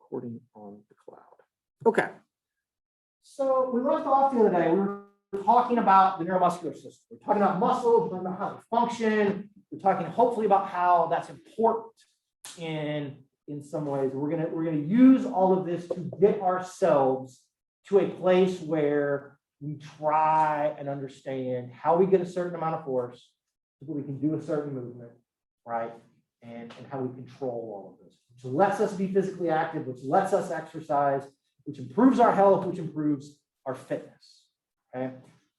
recording on the cloud. Okay. So we left off the other day. We were talking about the neuromuscular system. We're talking about muscles. We're talking about how they function. We're talking hopefully about how that's important in some ways. We're gonna use all of this to get ourselves to a place where we try and understand how we get a certain amount of force so that we can do a certain movement, right? And how we control all of this, which lets us be physically active, which lets us exercise, which improves our health, which improves our fitness, okay?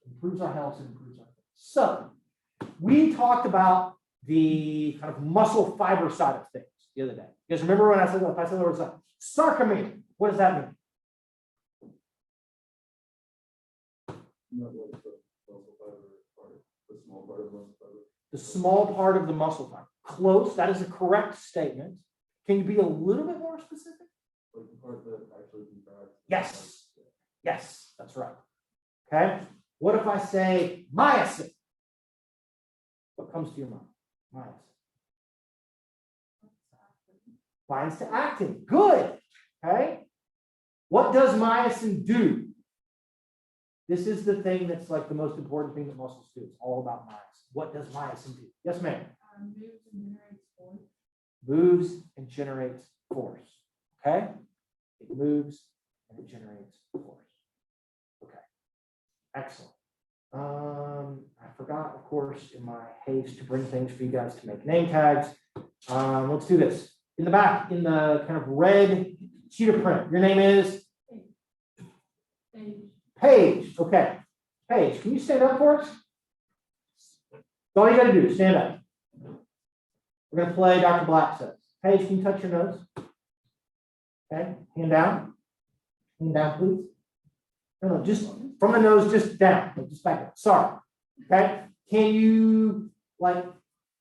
Improves our health and improves our fitness. So we talked about the kind of muscle fiber side of things the other day. You guys remember when I said there was a sarcomere? What does that mean? Not like the muscle fiber part, the small part of the muscle fiber. The small part of the muscle fiber. Close. That is a correct statement. Can you be a little bit more specific? Like the part that actually contracts. Yes. Yes, that's right. Okay. What if I say myosin? What comes to your mind? Myosin. Binds to actin. Good. Okay. What does myosin do? This is the thing that's like the most important thing that muscles do. It's all about myosin. What does myosin do? Yes, ma'am. Moves and generates force. Moves and generates force. Okay. It moves and it generates force. Okay. Excellent. I forgot, of course, in my haste to bring things for you guys to make name tags. Let's do this. In the back, in the kind of red sheet of print, your name is? Paige. Okay. Paige, can you stand up for us? That's all you got to do. Stand up. We're going to play Dr. Black says. Paige, can you touch your nose? Okay. Hand down. Hand down, please. No, just from the nose, just down. Just back up. Sorry. Okay. Can you, like,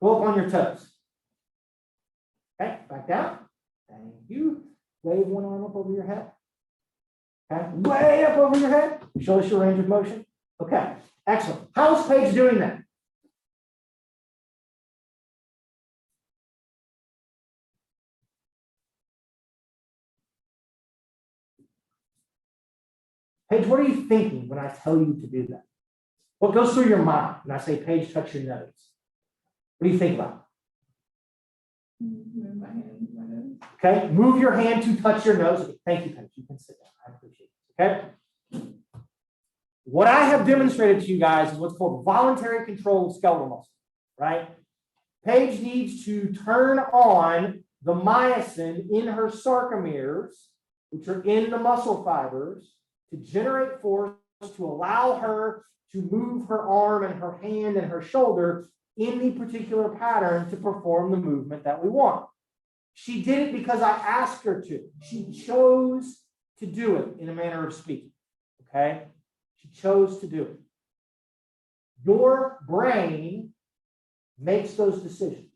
go up on your toes? Okay. Back down. Thank you. Wave one arm up over your head. Okay. Way up over your head. Show us your range of motion. Okay. Excellent. How's Paige doing that? Paige, what are you thinking when I tell you to do that? What goes through your mind when I say, Paige, touch your nose? What do you think about? Move my hand, my nose. Okay, move your hand to touch your nose. Okay, thank you, Paige. You can sit down. I appreciate it. Okay. What I have demonstrated to you guys is what's called voluntary control of skeletal muscle, right? Paige needs to turn on the myosin in her sarcomeres, which are in the muscle fibers, to generate force to allow her to move her arm and her hand and her shoulder in the particular pattern to perform the movement that we want. She did it because I asked her to. She chose to do it, in a manner of speaking. Okay? She chose to do it. Your brain makes those decisions,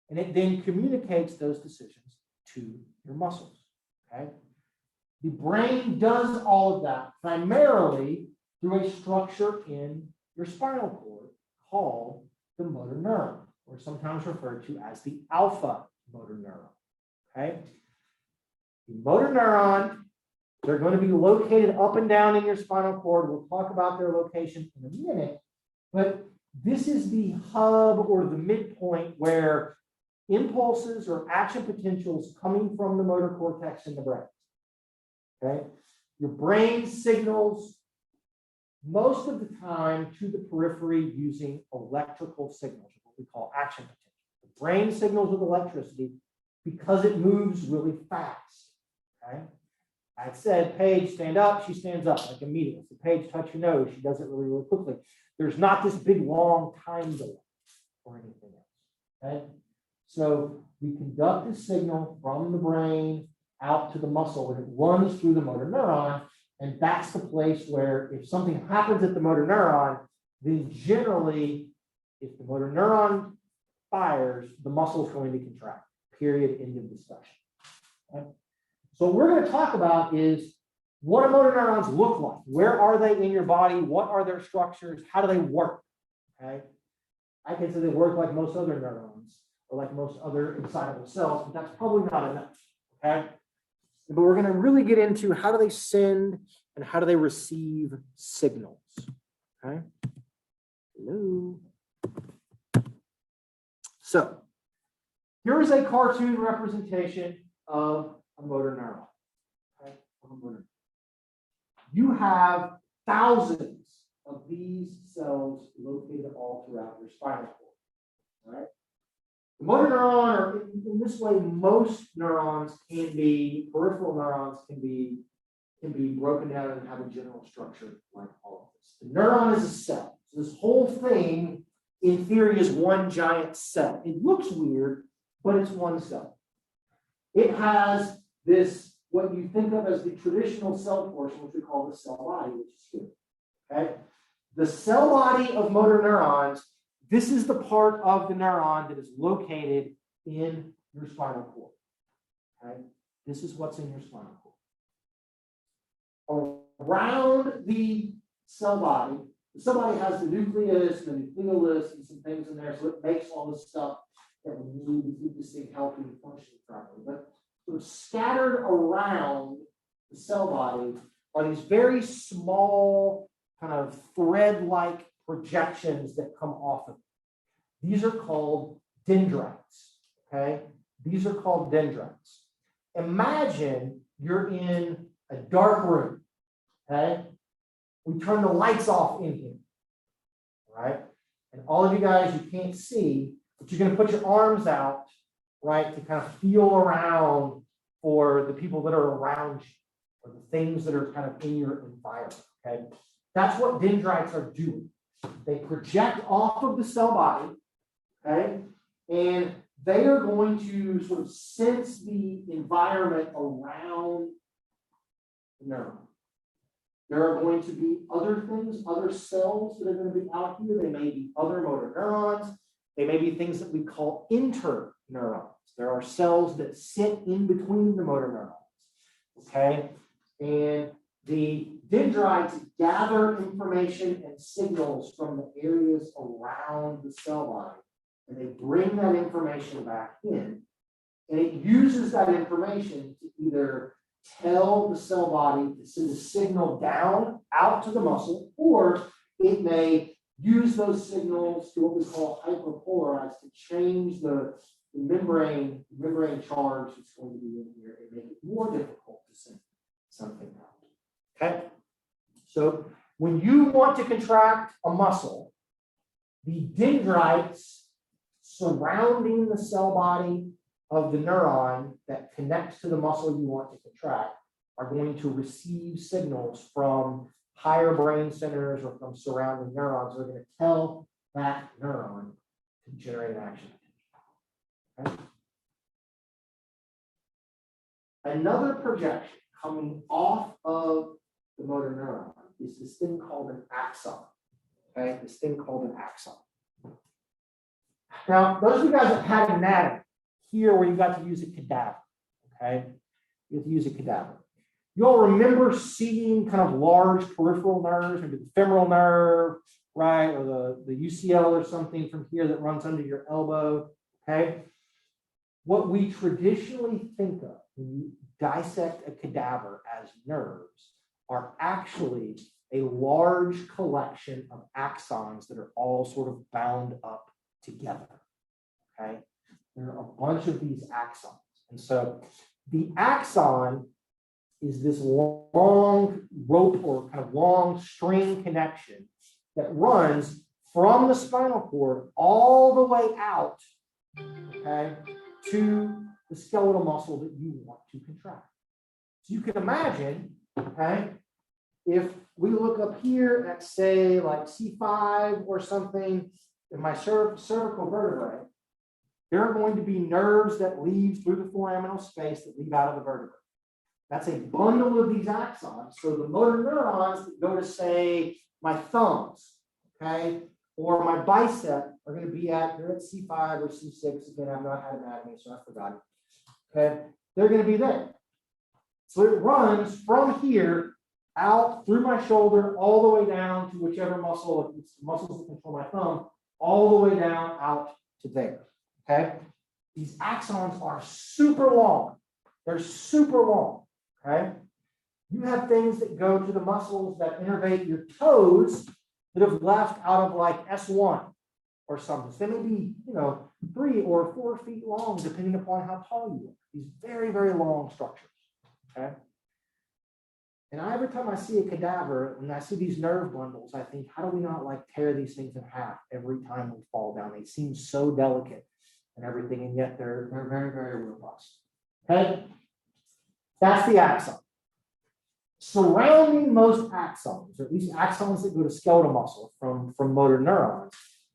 and it then communicates those decisions to your muscles. Okay? The brain does all of that primarily through a structure in your spinal cord called the motor neuron, or sometimes referred to as the alpha motor neuron. Okay? The motor neuron, they're going to be located up and down in your spinal cord. We'll talk about their location in a minute, but this is the hub or the midpoint where impulses or action potentials coming from the motor cortex in the brain. Okay? Your brain signals most of the time to the periphery using electrical signals, what we call action potential. The brain signals with electricity because it moves really fast. Okay? I said, Paige, stand up. She stands up like immediately. So Paige, touch your nose. She does it really, really quickly. There's not this big long time delay or anything else. Okay? So we conduct the signal from the brain out to the muscle, and it runs through the motor neuron. And that's the place where if something happens at the motor neuron, then generally, if the motor neuron fires, the muscle is going to contract. Period. End of discussion. Okay? So what we're going to talk about is what do motor neurons look like? Where are they in your body? What are their structures? How do they work? Okay? I can say they work like most other neurons or like most other excitable cells, but that's probably not enough. Okay? but we're going to really get into how do they send and how do they receive signals. Okay. Hello. So here is a cartoon representation of a motor neuron. Okay? Of a motor neuron. You have thousands of these cells located all throughout your spinal cord. Right? The motor neuron, or in this way, most neurons can be, peripheral neurons can be broken down and have a general structure like all of this. The neuron is a cell. So this whole thing, in theory, is one giant cell. It looks weird, but it's one cell. It has this, what you think of as the traditional cell portion, which we call the cell body, which is here. Okay? The cell body of motor neurons, this is the part of the neuron that is located in your spinal cord. Okay? This is what's in your spinal cord. Around the cell body has the nucleus and the nucleolus and some things in there, so it makes all the stuff that we need to keep this thing healthy and functioning properly. But sort of scattered around the cell body are these very small, kind of thread-like projections that come off of it. These are called dendrites. Okay? These are called dendrites. Imagine you're in a dark room. Okay? We turn the lights off in here. Right? And all of you guys, you can't see, but you're going to put your arms out, right, to kind of feel around for the people that are around you, or the things that are kind of in your environment. Okay? That's what dendrites are doing. They project off of the cell body, okay, and they are going to sort of sense the environment around the neuron. There are going to be other things, other cells that are going to be out here. They may be other motor neurons. They may be things that we call interneurons. There are cells that sit in between the motor neurons, okay, and the dendrites gather information and signals from the areas around the cell body, and they bring that information back in, and it uses that information to either tell the cell body to send a signal down out to the muscle, or it may use those signals to what we call hyperpolarize to change the membrane charge that's going to be in here and make it more difficult to send something out. Okay, so when you want to contract a muscle, the dendrites surrounding the cell body of the neuron that connects to the muscle you want to contract are going to receive signals from higher brain centers or from surrounding neurons. They're going to tell that neuron to generate an action. Okay? Another projection coming off of the motor neuron is this thing called an axon. Okay, this thing called an axon. Now, those of you guys that had anatomy here where you got to use a cadaver, okay, you have to use a cadaver. You all remember seeing kind of large peripheral nerves, maybe the femoral nerve, right, or the UCL or something from here that runs under your elbow, okay? What we traditionally think of when you dissect a cadaver as nerves are actually a large collection of axons that are all sort of bound up together, okay? There are a bunch of these axons. And so the axon is this long rope or kind of long string connection that runs from the spinal cord all the way out, okay, to the skeletal muscle that you want to contract. So you can imagine, okay, if we look up here at, say, like C5 or something, in my cervical vertebrae, there are going to be nerves that leave through the foraminal space that leave out of the vertebrae. That's a bundle of these axons. So the motor neurons that go to, say, my thumbs, okay, or my bicep are going to be they're at C5 or C6. Again, I've not had anatomy, so I forgot. Okay, they're going to be there. So it runs from here out through my shoulder all the way down to whichever muscle, if it's the muscles that control my thumb, all the way down out to there. Okay, these axons are super long. They're super long. okay? You have things that go to the muscles that innervate your toes that have left out of like S1 or something. So they may be, 3 or 4 feet long, depending upon how tall you are. These very, very long structures, okay? And every time I see a cadaver and I see these nerve bundles, I think, how do we not like tear these things in half every time we fall down? They seem so delicate and everything, and yet they're very, very robust. Okay? That's the axon. Surrounding most axons, or at least axons that go to skeletal muscle from motor neurons,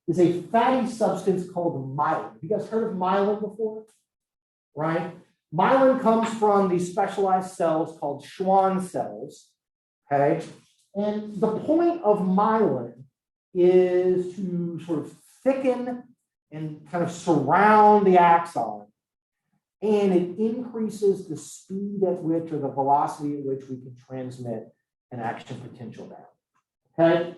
is a fatty substance called myelin. Have you guys heard of myelin before? Right? Myelin comes from these specialized cells called Schwann cells. Okay? And the point of myelin is to sort of thicken and kind of surround the axon. And it increases the speed at which, or the velocity at which, we can transmit an action potential down. Okay?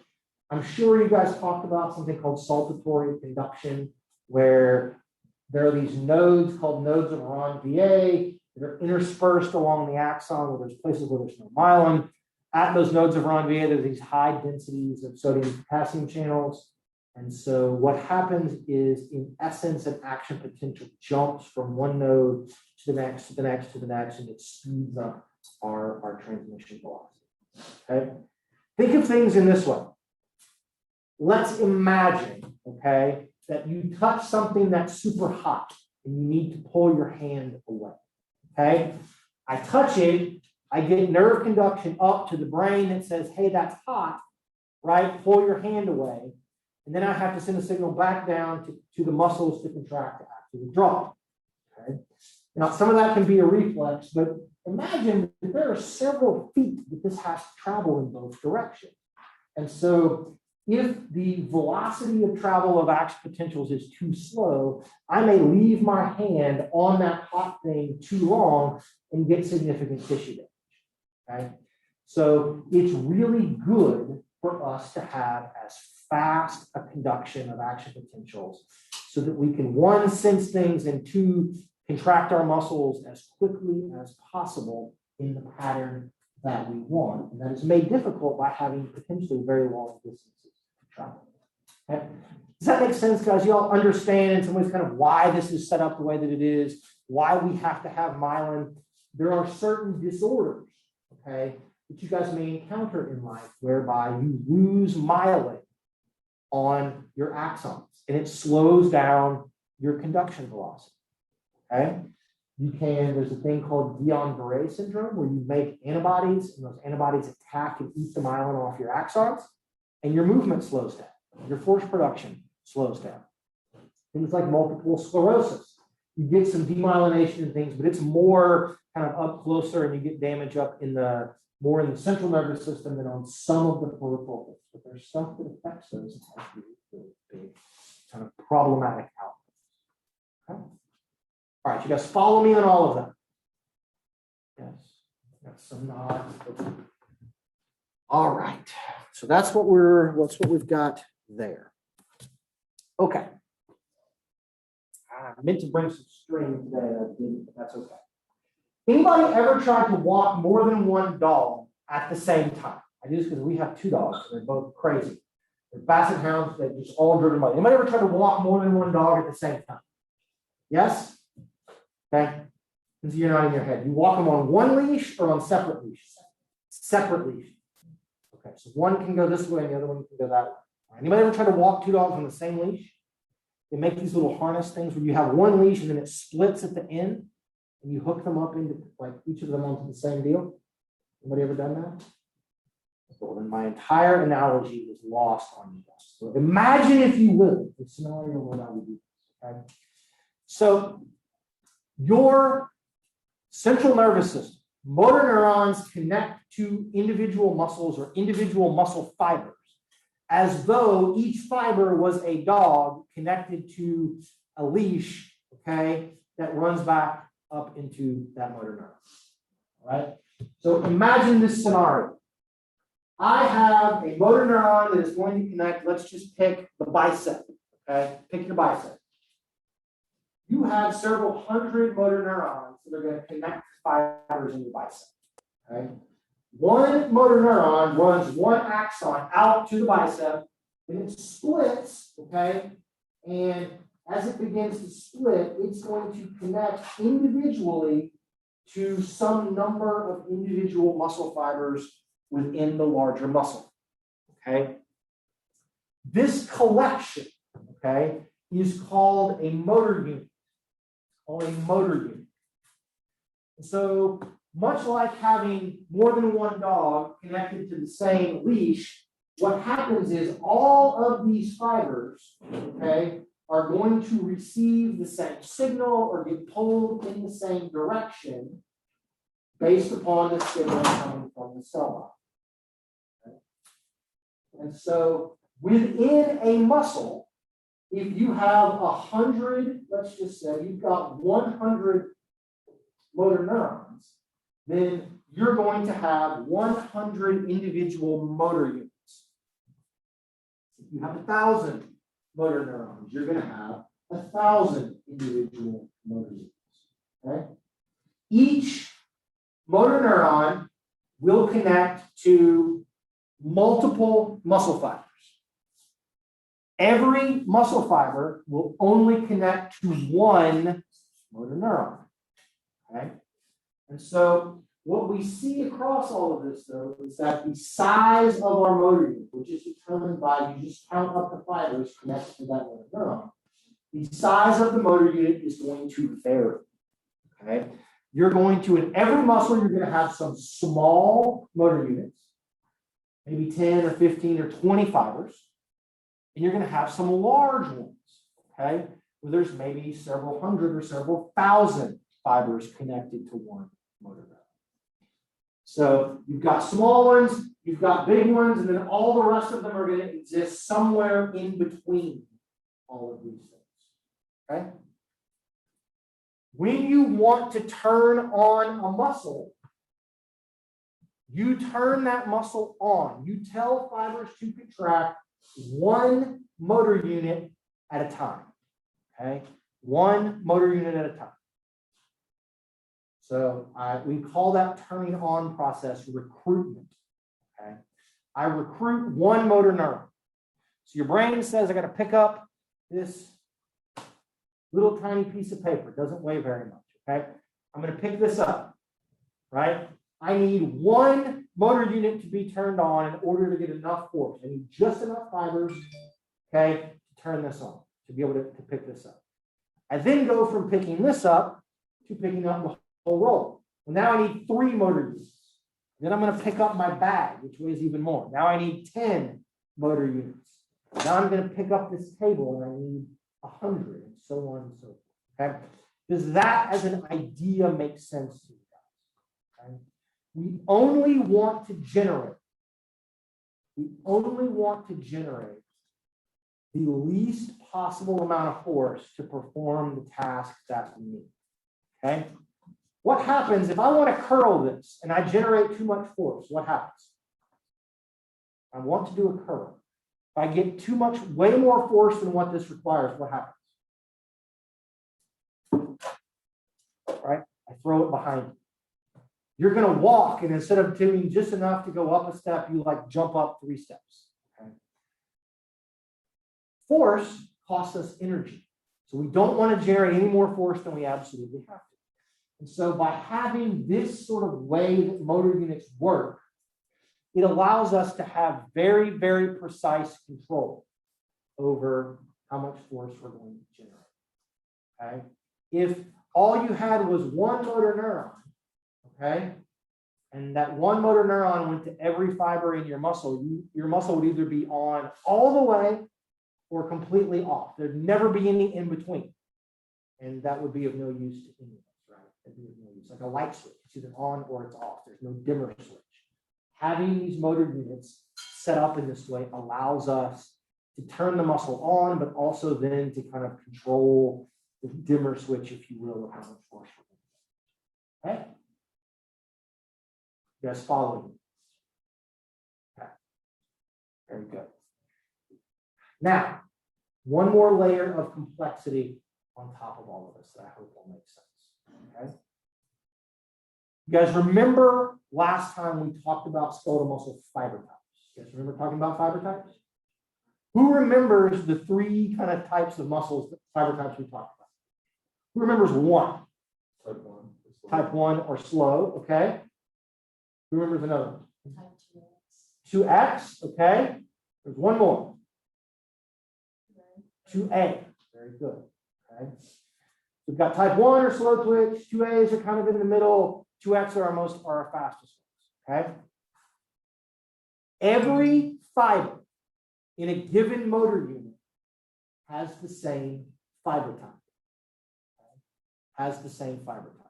I'm sure you guys talked about something called saltatory conduction, where there are these nodes called nodes of Ranvier that are interspersed along the axon, where there's places where there's no myelin. At those nodes of Ranvier, there's these high densities of sodium and potassium channels. And so what happens is, in essence, an action potential jumps from one node to the next, to the next, to the next, and it speeds up our transmission velocity. Okay? Think of things in this way. Let's imagine, okay, that you touch something that's super hot and you need to pull your hand away. Okay? I touch it, I get nerve conduction up to the brain that says, hey, that's hot, right? Pull your hand away. And then I have to send a signal back down to the muscles to contract to actually withdraw. Okay? Now, some of that can be a reflex, but imagine that there are several feet that this has to travel in both directions. And so if the velocity of travel of action potentials is too slow, I may leave my hand on that hot thing too long and get significant tissue damage. Okay? So it's really good for us to have as fast a conduction of action potentials so that we can, one, sense things, and two, contract our muscles as quickly as possible in the pattern that we want. And that is made difficult by having potentially very long distances to travel. Okay? Does that make sense, guys? You all understand in some ways kind of why this is set up the way that it is, why we have to have myelin. There are certain disorders, okay, that you guys may encounter in life whereby you lose myelin on your axons and it slows down your conduction velocity. Okay? There's a thing called Guillain-Barré syndrome where you make antibodies and those antibodies attack and eat the myelin off your axons and your movement slows down. Your force production slows down. Things like multiple sclerosis. You get some demyelination and things, but it's more kind of up closer and you get damage up in the more in the central nervous system than on some of the peripherals. But there's stuff that affects those and has really big kind of problematic outcomes. Okay? All right, you guys follow me on all of that? Yes, got some nods. All right, so that's what we've got there. Okay. I meant to bring some string today, I didn't, but that's okay. Anybody ever tried to walk more than one dog at the same time? I do this because we have 2 dogs. They're both crazy. They're basset hounds that just all driven by. Anybody ever tried to walk more than one dog at the same time? Yes? Okay. You're not in your head. You walk them on one leash or on separate leashes? Separate leash. Okay, so one can go this way and the other one can go that way. Anybody ever try to walk 2 dogs on the same leash? They make these little harness things where you have one leash and then it splits at the end and you hook them up into like each of them onto the same deal. Anybody ever done that? Well, then my entire analogy is lost on you guys. So imagine, if you will, the scenario where I would do this. Okay? So your central nervous system, motor neurons connect to individual muscles or individual muscle fibers, as though each fiber was a dog connected to a leash, okay, that runs back up into that motor neuron. All right? So imagine this scenario. I have a motor neuron that is going to connect, let's just pick the bicep, okay? Pick your bicep. You have several hundred motor neurons that are going to connect fibers in your bicep. Okay? One motor neuron runs one axon out to the bicep, and it splits, okay? And as it begins to split, it's going to connect individually to some number of individual muscle fibers within the larger muscle, okay? This collection, okay, is called a motor unit, And so much like having more than one dog connected to the same leash, what happens is all of these fibers, okay, are going to receive the same signal or get pulled in the same direction based upon the signal coming from the cell line. Okay? And so within a muscle, if you have 100, let's just say you've got 100 motor neurons, then you're going to have 100 individual motor units. If you have 1,000 motor neurons, you're going to have 1,000 individual motor units. Okay? Each motor neuron will connect to multiple muscle fibers. Every muscle fiber will only connect to one motor neuron. Okay? And so what we see across all of this, though, is that the size of our motor unit, which is determined by you just count up the fibers connected to that motor neuron, the size of the motor unit is going to vary. Okay? You're going to, in every muscle, you're going to have some small motor units, maybe 10 or 15 or 20 fibers, and you're going to have some large ones, okay, where there's maybe several hundred or several thousand fibers connected to one motor neuron. So you've got small ones, you've got big ones, and then all the rest of them are going to exist somewhere in between all of these things, okay? When you want to turn on a muscle, you turn that muscle on. You tell fibers to contract one motor unit at a time, okay? One motor unit at a time. So we call that turning on process recruitment, okay? I recruit one motor neuron. So your brain says, I got to pick up this little tiny piece of paper. It doesn't weigh very much, okay? I'm going to pick this up, right? I need one motor unit to be turned on in order to get enough force. I need just enough fibers, okay, to turn this on, to be able to pick this up. I then go from picking this up to picking up the whole roll. Well, now I need 3 motor units. Then I'm going to pick up my bag, which weighs even more. Now I need 10 motor units. Now I'm going to pick up this table, and I need 100, and so on and so forth. Okay? Does that as an idea make sense to you guys? Okay? We only want to generate the least possible amount of force to perform the task that we need. Okay? What happens if I want to curl this and I generate too much force? What happens? I want to do a curl. If I get too much, way more force than what this requires, what happens? Right? I throw it behind you. You're going to walk, and instead of doing just enough to go up a step, you like jump up 3 steps. Okay? Force costs us energy. So we don't want to generate any more force than we absolutely have to. And so by having this sort of way that motor units work, it allows us to have very, very precise control over how much force we're going to generate. Okay? If all you had was one motor neuron, okay, and that one motor neuron went to every fiber in your muscle, your muscle would either be on all the way or completely off. There'd never be any in between. And that would be of no use to any of us, right? It'd be of no use. Like a light switch, it's either on or it's off. There's no dimmer switch. Having these motor units set up in this way allows us to turn the muscle on, but also then to kind of control the dimmer switch, if you will, of how much force we're going to get. Okay? You guys follow me? Okay. Very good. Now, one more layer of complexity on top of all of this that I hope will make sense. Okay? You guys remember last time we talked about skeletal muscle fiber types? You guys remember talking about fiber types? Who remembers the three kind of types of muscles, fiber types we talked about? Who remembers one? Type 1. Type 1 or slow, okay? Who remembers another one? Type 2X, okay? There's one more. 2A, very good, okay? We've got type 1 or slow twitch, 2As are kind of in the middle, 2X are our fastest ones, okay? Every fiber in a given motor unit has the same fiber type, okay? Has the same fiber type.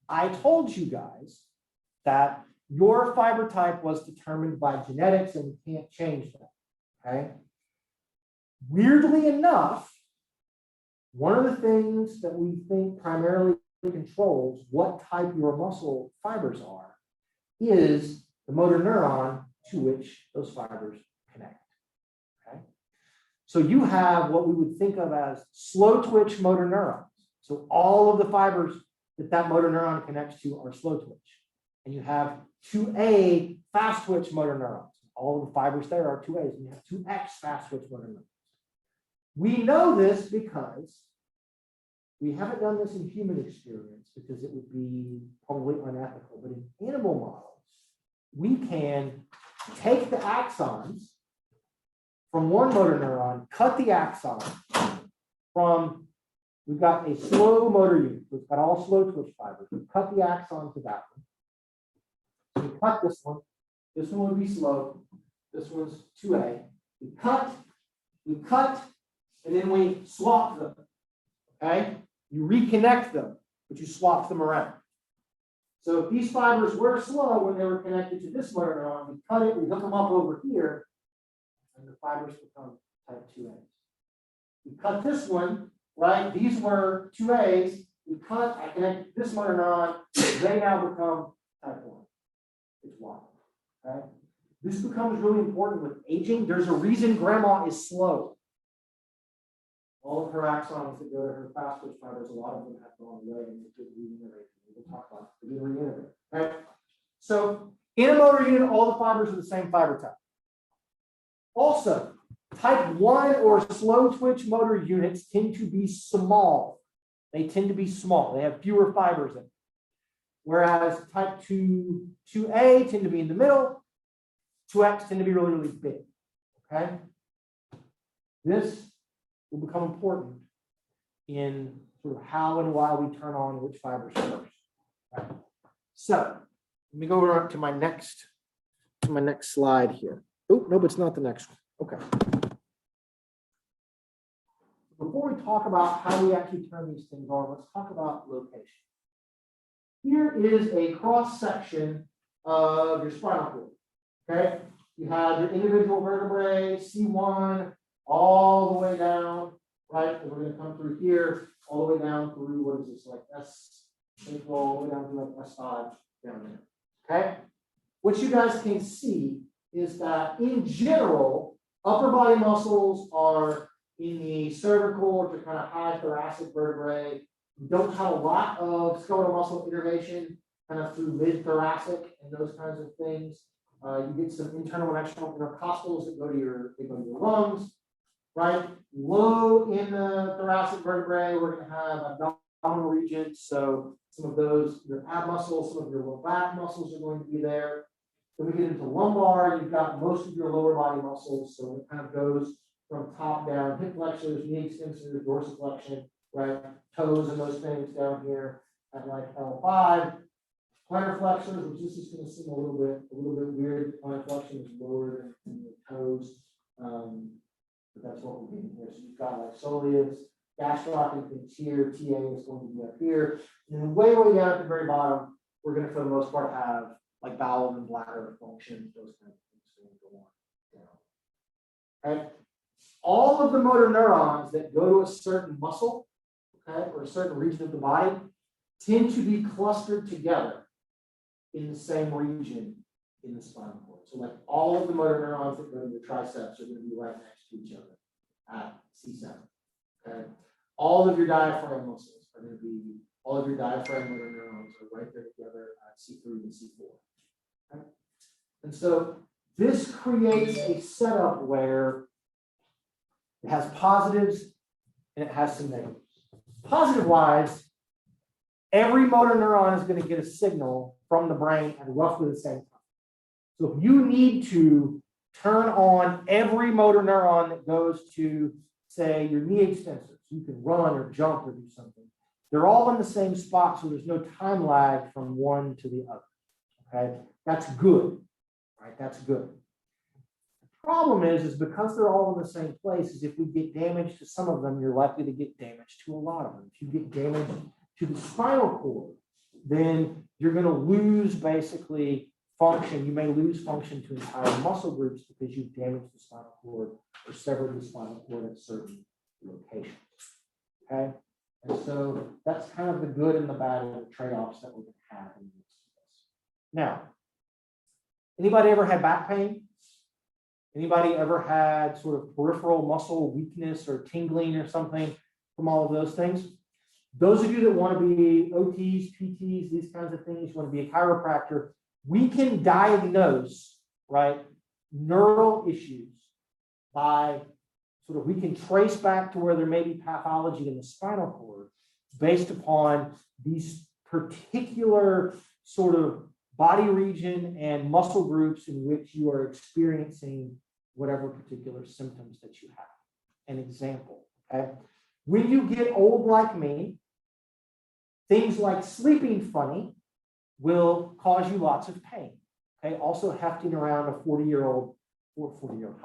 I told you guys that your fiber type was determined by genetics and we can't change that, okay? Weirdly enough, one of the things that we think primarily controls what type your muscle fibers are is the motor neuron to which those fibers connect, okay? So you have what we would think of as slow twitch motor neurons. So all of the fibers that motor neuron connects to are slow twitch. And you have 2A fast twitch motor neurons. All of the fibers there are 2As, and you have 2X fast twitch motor neurons. We know this because we haven't done this in human experience because it would be probably unethical, but in animal models, we can take the axons from one motor neuron, cut the axon from, we've got a slow motor unit, we've got all slow twitch fibers, we cut the axon to that one. So we cut this one would be slow, this one's 2A. We cut, and then we swap them, okay? You reconnect them, but you swap them around. So if these fibers were slow when they were connected to this motor neuron, we cut it, we hook them up over here, and the fibers become type 2As. We cut this one, right? These were 2As. We cut, I connect this motor neuron, they now become type 1. It's Y, okay? This becomes really important with aging. There's a reason grandma is slow. All of her axons that go to her fast twitch fibers, a lot of them have gone away and they could reintegrate. We'll talk about it. We'll reintegrate. Right? So in a motor unit, all the fibers are the same fiber type. Also, type 1 or slow twitch motor units tend to be small. They tend to be small. They have fewer fibers in them. Whereas type 2A tend to be in the middle, 2X tend to be really, really big. Okay? This will become important in sort of how and why we turn on which fibers first. Right? So let me go over to my next slide here. Oh, no, but it's not the next one. Okay. Before we talk about how we actually turn these things on, let's talk about location. Here is a cross section of your spinal cord. Okay, you have your individual vertebrae, C1, all the way down, right? And we're going to come through here, all the way down through, what is this, like S, all the way down to like S5 down there. Okay, what you guys can see is that in general, upper body muscles are in the cervical to kind of high thoracic vertebrae. You don't have a lot of skeletal muscle innervation kind of through mid-thoracic and those kinds of things. You get some internal and external intercostals that go to your lungs, right? Low in the thoracic vertebrae, we're going to have abdominal regions. So some of those, your ab muscles, some of your low back muscles are going to be there. Then we get into lumbar, you've got most of your lower body muscles. So it kind of goes from top down, hip flexors, knee extensors, dorsiflexion, right? Toes and those things down here at like L5. Plantar flexors, which this is going to seem a little bit weird. Plantar flexion is lower than the toes, but that's what we're getting here. So you've got like soleus, gastroc is here, TA is going to be up here, and then way down at the very bottom, we're going to for the most part have like bowel and bladder function, those kind of things going to go on. Okay. All of the motor neurons that go to a certain muscle, okay, or a certain region of the body, tend to be clustered together in the same region in the spinal cord. So like all of the motor neurons that go to the triceps are going to be right next to each other at C7. Okay. All of your diaphragm muscles are going to be all of your diaphragm motor neurons are right there together at C3 and C4. Okay? And so this creates a setup where it has positives and it has some negatives. Positive wise, every motor neuron is going to get a signal from the brain at roughly the same time. So if you need to turn on every motor neuron that goes to, say, your knee extensors, so you can run or jump or do something, they're all in the same spot, so there's no time lag from one to the other. Okay, that's good, right? That's good. The problem is because they're all in the same place, is if we get damage to some of them, you're likely to get damage to a lot of them. If you get damage to the spinal cord, then you're going to lose basically function. You may lose function to entire muscle groups because you've damaged the spinal cord or severed the spinal cord at certain locations. Okay, and so that's kind of the good and the bad of the trade-offs that we're going to have in this case. Now, anybody ever had back pain? Anybody ever had sort of peripheral muscle weakness or tingling or something from all of those things? Those of you that want to be OTs, PTs, these kinds of things, want to be a chiropractor, we can diagnose, right, neural issues by sort of, we can trace back to where there may be pathology in the spinal cord based upon these particular sort of body region and muscle groups in which you are experiencing whatever particular symptoms that you have. An example, okay? When you get old like me, things like sleeping funny will cause you lots of pain. Okay, also hefting around a 40-year-old, or 40-year-old,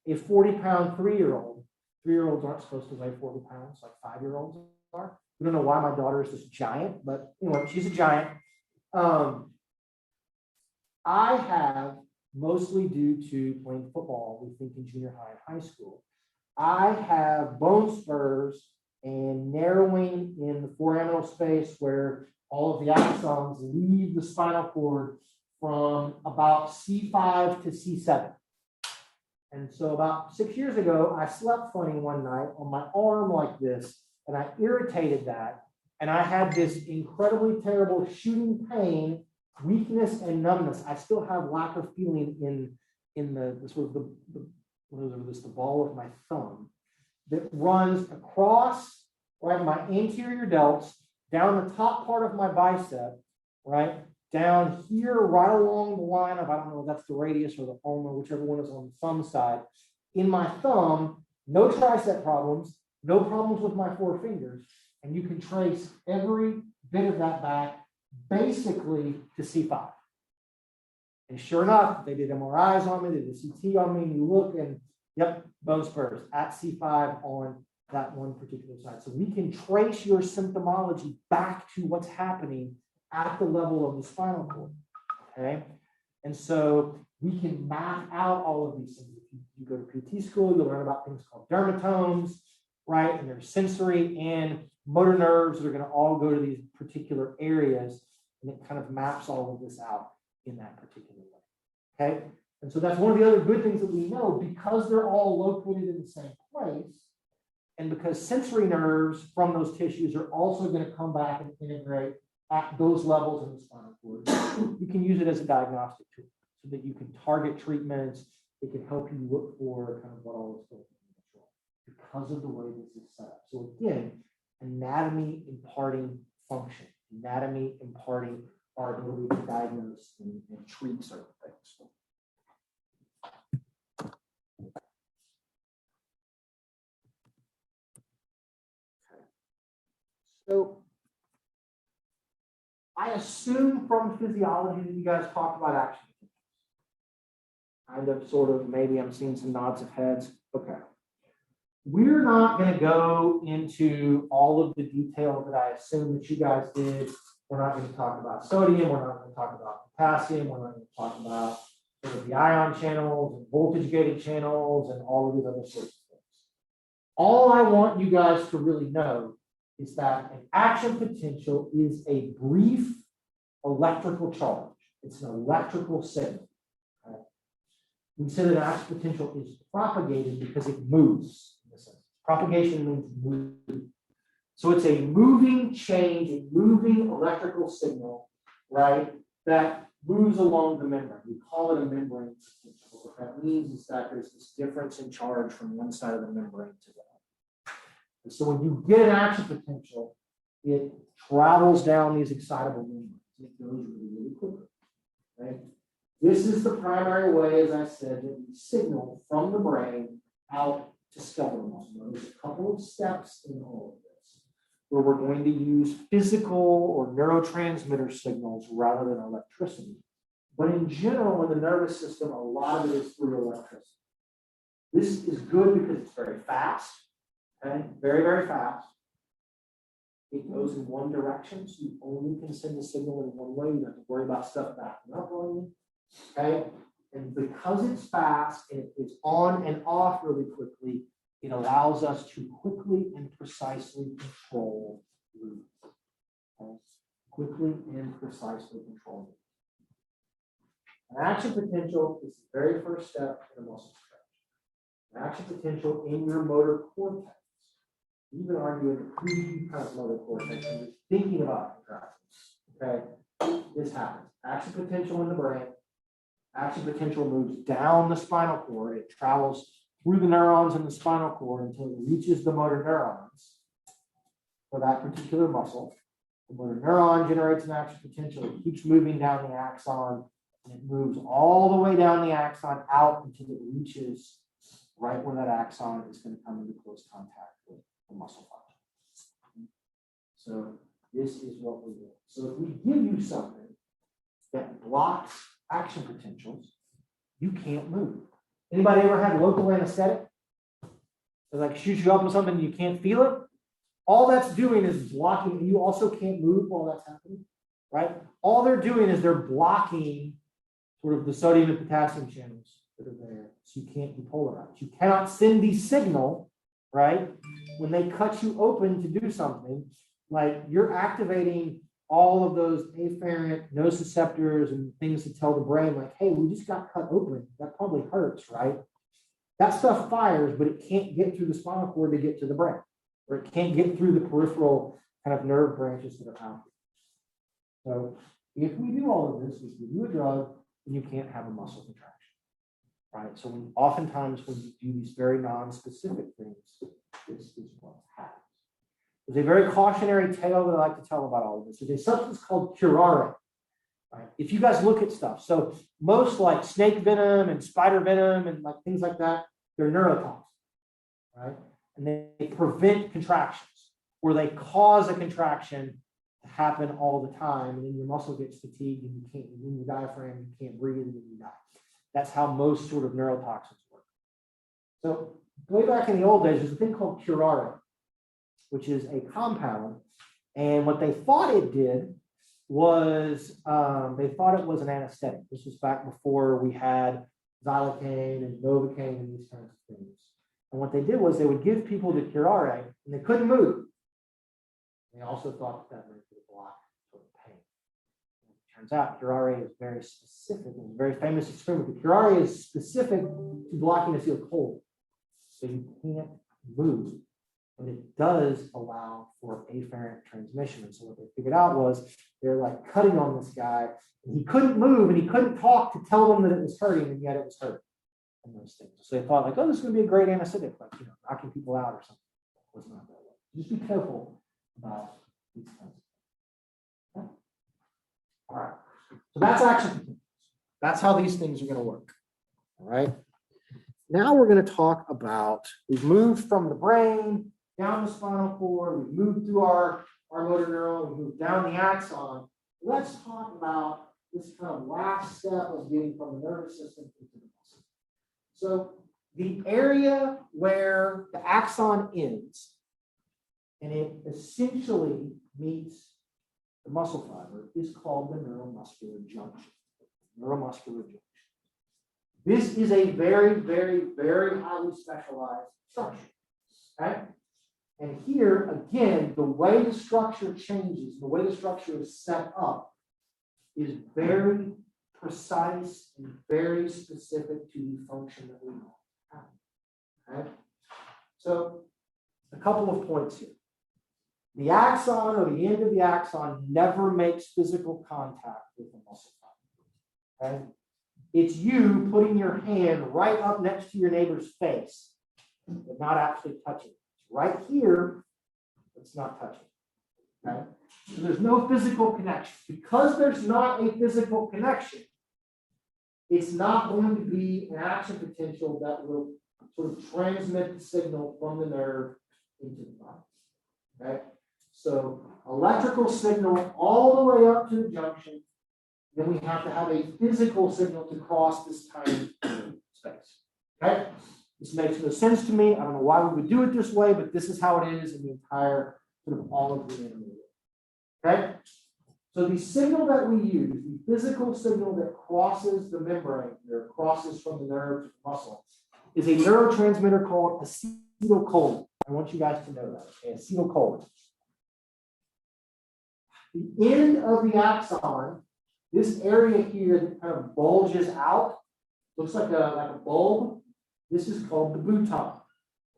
a 40-pound 3-year-old. 3-year-olds aren't supposed to weigh 40 pounds like 5-year-olds are. We don't know why my daughter is this giant, but anyway, she's a giant. I have, mostly due to playing football, we think in junior high and high school, I have bone spurs and narrowing in the foraminal space where all of the axons leave the spinal cord from about C5 to C7. And so about 6 years ago, I slept funny one night on my arm like this, and I irritated that. And I had this incredibly terrible shooting pain, weakness, and numbness. I still have lack of feeling in the sort of the ball of my thumb that runs across, right, my anterior delts, down the top part of my bicep, right, down here, right along the line of, I don't know if that's the radius or the ulna, whichever one is on the thumb side. In my thumb, no tricep problems, no problems with my 4 fingers, and you can trace every bit of that back basically to C5. And sure enough, they did MRIs on me, they did CT on me, and you look and, yep, bone spurs at C5 on that one particular side. So we can trace your symptomology back to what's happening at the level of the spinal cord, okay? And so we can map out all of these things. If you go to PT school, you'll learn about things called dermatomes, right? And there's sensory and motor nerves that are going to all go to these particular areas, and it kind of maps all of this out in that particular way, okay? And so that's one of the other good things that we know, because they're all located in the same place, and because sensory nerves from those tissues are also going to come back and integrate at those levels in the spinal cord, you can use it as a diagnostic tool so that you can target treatments. It can help you look for kind of what all is going on because of the way this is set up. So again, anatomy imparting function, anatomy imparting our ability to diagnose and treat certain things. So I assume from physiology that you guys talked about action. Kind of, sort of, maybe I'm seeing some nods of heads. Okay. We're not going to go into all of the detail that I assume that you guys did. We're not going to talk about sodium. We're not going to talk about potassium. We're not going to talk about sort of the ion channels and voltage gated channels and all of these other sorts of things. All I want you guys to really know is that an action potential is a brief electrical charge. It's an electrical signal. Okay? We say that an action potential is propagated because it moves. In a sense. Propagation means move. So it's a moving change, a moving electrical signal, right, that moves along the membrane. We call it a membrane potential. What that means is that there's this difference in charge from one side of the membrane to the other. And so when you get an action potential, it travels down these excitable membranes. It goes really, really quickly, right? This is the primary way, as I said, that we signal from the brain out to skeletal muscle. There's a couple of steps in all of this where we're going to use physical or neurotransmitter signals rather than electricity. But in general, in the nervous system, a lot of it is through electricity. This is good because it's very fast, okay? Very, very fast. It goes in one direction, so you only can send a signal in one way. You don't have to worry about stuff backing up on you, okay? And because it's fast and it's on and off really quickly, it allows us to quickly and precisely control movement. Okay? Quickly and precisely control movement. An action potential is the very first step in a muscle contraction. An action potential in your motor cortex. Even argue in the pre-kind motor cortex when you're thinking about contractions. Okay, this happens. Action potential in the brain. Action potential moves down the spinal cord. It travels through the neurons in the spinal cord until it reaches the motor neurons for that particular muscle. The motor neuron generates an action potential. It keeps moving down the axon, and it moves all the way down the axon out until it reaches right where that axon is going to come into close contact with the muscle fiber. So this is what we do. So if we give you something that blocks action potentials, you can't move. Anybody ever had local anesthetic? It like shoots you up with something and you can't feel it? All that's doing is blocking, and you also can't move while that's happening, right? All they're doing is they're blocking sort of the sodium and potassium channels that are there, so you can't depolarize. You cannot send the signal, right? When they cut you open to do something, like you're activating all of those afferent nociceptors and things to tell the brain, like, hey, we just got cut open. That probably hurts, right? That stuff fires, but it can't get through the spinal cord to get to the brain, or it can't get through the peripheral kind of nerve branches that are out there. So if we do all of this, we give you a drug, then you can't have a muscle contraction, right? So oftentimes when you do these very non-specific things, this is what happens. There's a very cautionary tale that I like to tell about all of this. There's a substance called curare. Right? If you guys look at stuff, so most like snake venom and spider venom and like things like that, they're neurotoxins, right? And they prevent contractions, or they cause a contraction to happen all the time, and then your muscle gets fatigued and you can't, and then your diaphragm, you can't breathe, and then you die. That's how most sort of neurotoxins work. So way back in the old days, there's a thing called curare, which is a compound, and what they thought it did was they thought it was an anesthetic. This was back before we had xylocaine and novocaine and these kinds of things. And what they did was they would give people the curare, and they couldn't move. They also thought that meant to block sort of pain. And it turns out curare is very specific. It's a very famous experiment. The curare is specific to blocking a field cold, so you can't move. But it does allow for afferent transmission. And so what they figured out was they're like cutting on this guy, and he couldn't move and he couldn't talk to tell them that it was hurting, and yet it was hurting. And those things. So they thought like, oh, this is going to be a great anesthetic, like, you know, knocking people out or something. It was not that way. Just be careful about these kinds of things. Okay. All right. So that's action potentials. That's how these things are going to work. All right. Now we're going to talk about, we've moved from the brain down the spinal cord, we've moved through our motor neuron, we moved down the axon. Let's talk about this kind of last step of getting from the nervous system into the muscle. So the area where the axon ends, and it essentially meets the muscle fiber, is called the neuromuscular junction. Neuromuscular junction. This is a very, very, very highly specialized structure. Okay? And here, again, the way the structure changes, the way the structure is set up, is very precise and very specific to the function that we want to have. Okay? So, a couple of points here. The axon or the end of the axon never makes physical contact with the muscle fiber. Okay? It's you putting your hand right up next to your neighbor's face, but not actually touching. It's right here, it's not touching. Okay? So there's no physical connection. Because there's not a physical connection, it's not going to be an action potential that will sort of transmit the signal from the nerve into the body. Okay? So electrical signal all the way up to the junction, then we have to have a physical signal to cross this tiny space. Okay? This makes no sense to me. I don't know why we would do it this way, but this is how it is in the entire sort of all of the intermediate. Okay? So the signal that we use, the physical signal that crosses the membrane or crosses from the nerve to the muscle, is a neurotransmitter called acetylcholine. I want you guys to know that. Okay? Acetylcholine. The end of the axon, this area here that kind of bulges out, looks like a bulb. This is called the bouton.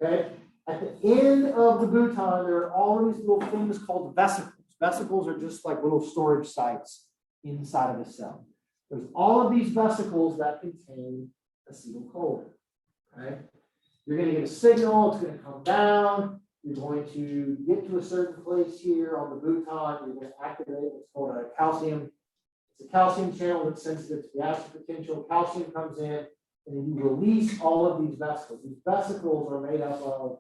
Okay? At the end of the bouton, there are all these little things called vesicles. Vesicles are just like little storage sites inside of a cell. There's all of these vesicles that contain acetylcholine. Okay? You're going to get a signal, it's going to come down, you're going to get to a certain place here on the bouton, you're going to activate what's called a calcium. It's a calcium channel that's sensitive to the action potential. Calcium comes in, and then you release all of these vesicles. These vesicles are made up of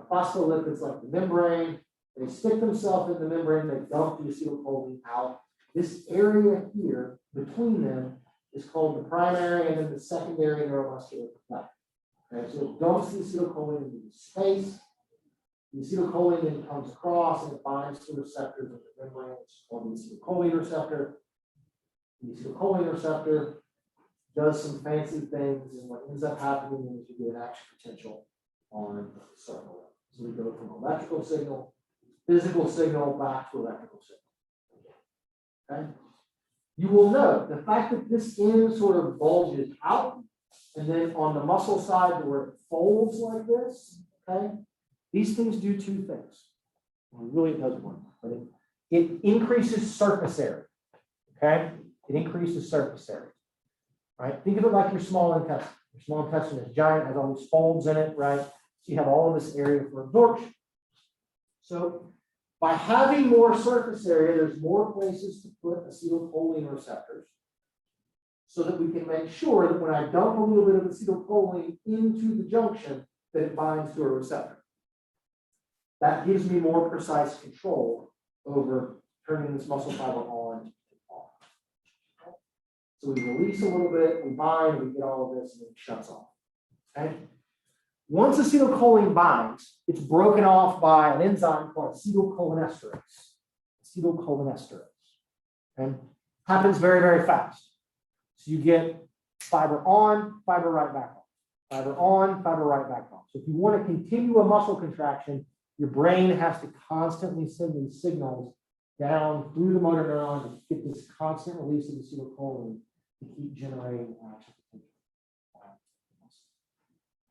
phospholipids like the membrane. They stick themselves in the membrane, they dump the acetylcholine out. This area here between them is called the primary and then the secondary neuromuscular plexus. Okay, so it dumps the acetylcholine into the space. The acetylcholine then comes across and it binds to receptors of the membrane, which is called the acetylcholine receptor. The acetylcholine receptor does some fancy things, and what ends up happening is you get an action potential on the circle. So we go from electrical signal, physical signal, back to electrical signal. Okay? You will note the fact that this end sort of bulges out, and then on the muscle side where it folds like this, okay? These things do two things. Well, really, it does one, but it increases surface area. Okay? It increases surface area. Right? Think of it like your small intestine. Your small intestine is giant, has all these folds in it, right? So you have all of this area for absorption. So by having more surface area, there's more places to put acetylcholine receptors so that we can make sure that when I dump a little bit of acetylcholine into the junction, that it binds to a receptor. That gives me more precise control over turning this muscle fiber on and off. Okay? So we release a little bit, we bind, we get all of this, and it shuts off. Okay? Once acetylcholine binds, it's broken off by an enzyme called acetylcholinesterase. Acetylcholinesterase. Okay? Happens very, very fast. So you get fiber on, fiber right back on. Fiber on, fiber right back on. So if you want to continue a muscle contraction, your brain has to constantly send these signals down through the motor neurons to get this constant release of acetylcholine to keep generating action potential.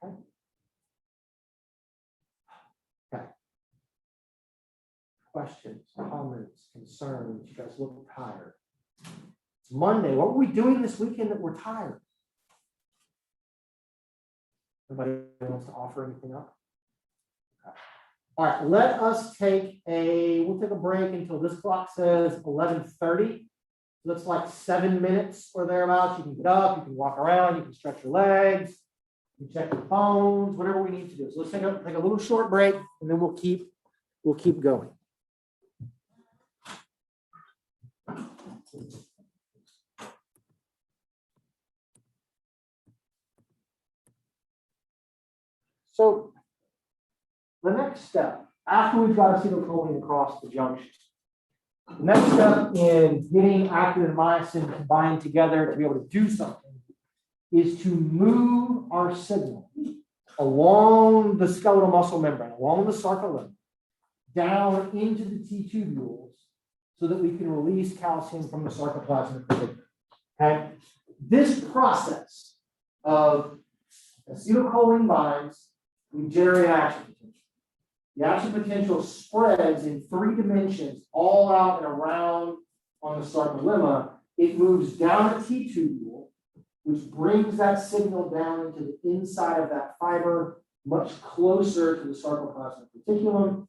Okay. Okay. Questions, comments, concerns? You guys look tired. It's Monday. What were we doing this weekend that we're tired? Anybody wants to offer anything up? Okay. All right, let us we'll take a break until this clock says 11:30. Looks like 7 minutes or thereabouts. You can get up, you can walk around, you can stretch your legs, you can check your phones, whatever we need to do. So let's take a little short break, and then we'll keep going. So the next step, after we've got acetylcholine across the junction, the next step in getting actin and myosin combined together to be able to do something is to move our signal along the skeletal muscle membrane, along the sarcolemma, down into the T tubules so that we can release calcium from the sarcoplasmic reticulum. Okay? This process of acetylcholine binds, we generate action potential. the action potential spreads in 3 dimensions all out and around on the sarcolemma. It moves down a T tubule, which brings that signal down into the inside of that fiber, much closer to the sarcoplasmic reticulum.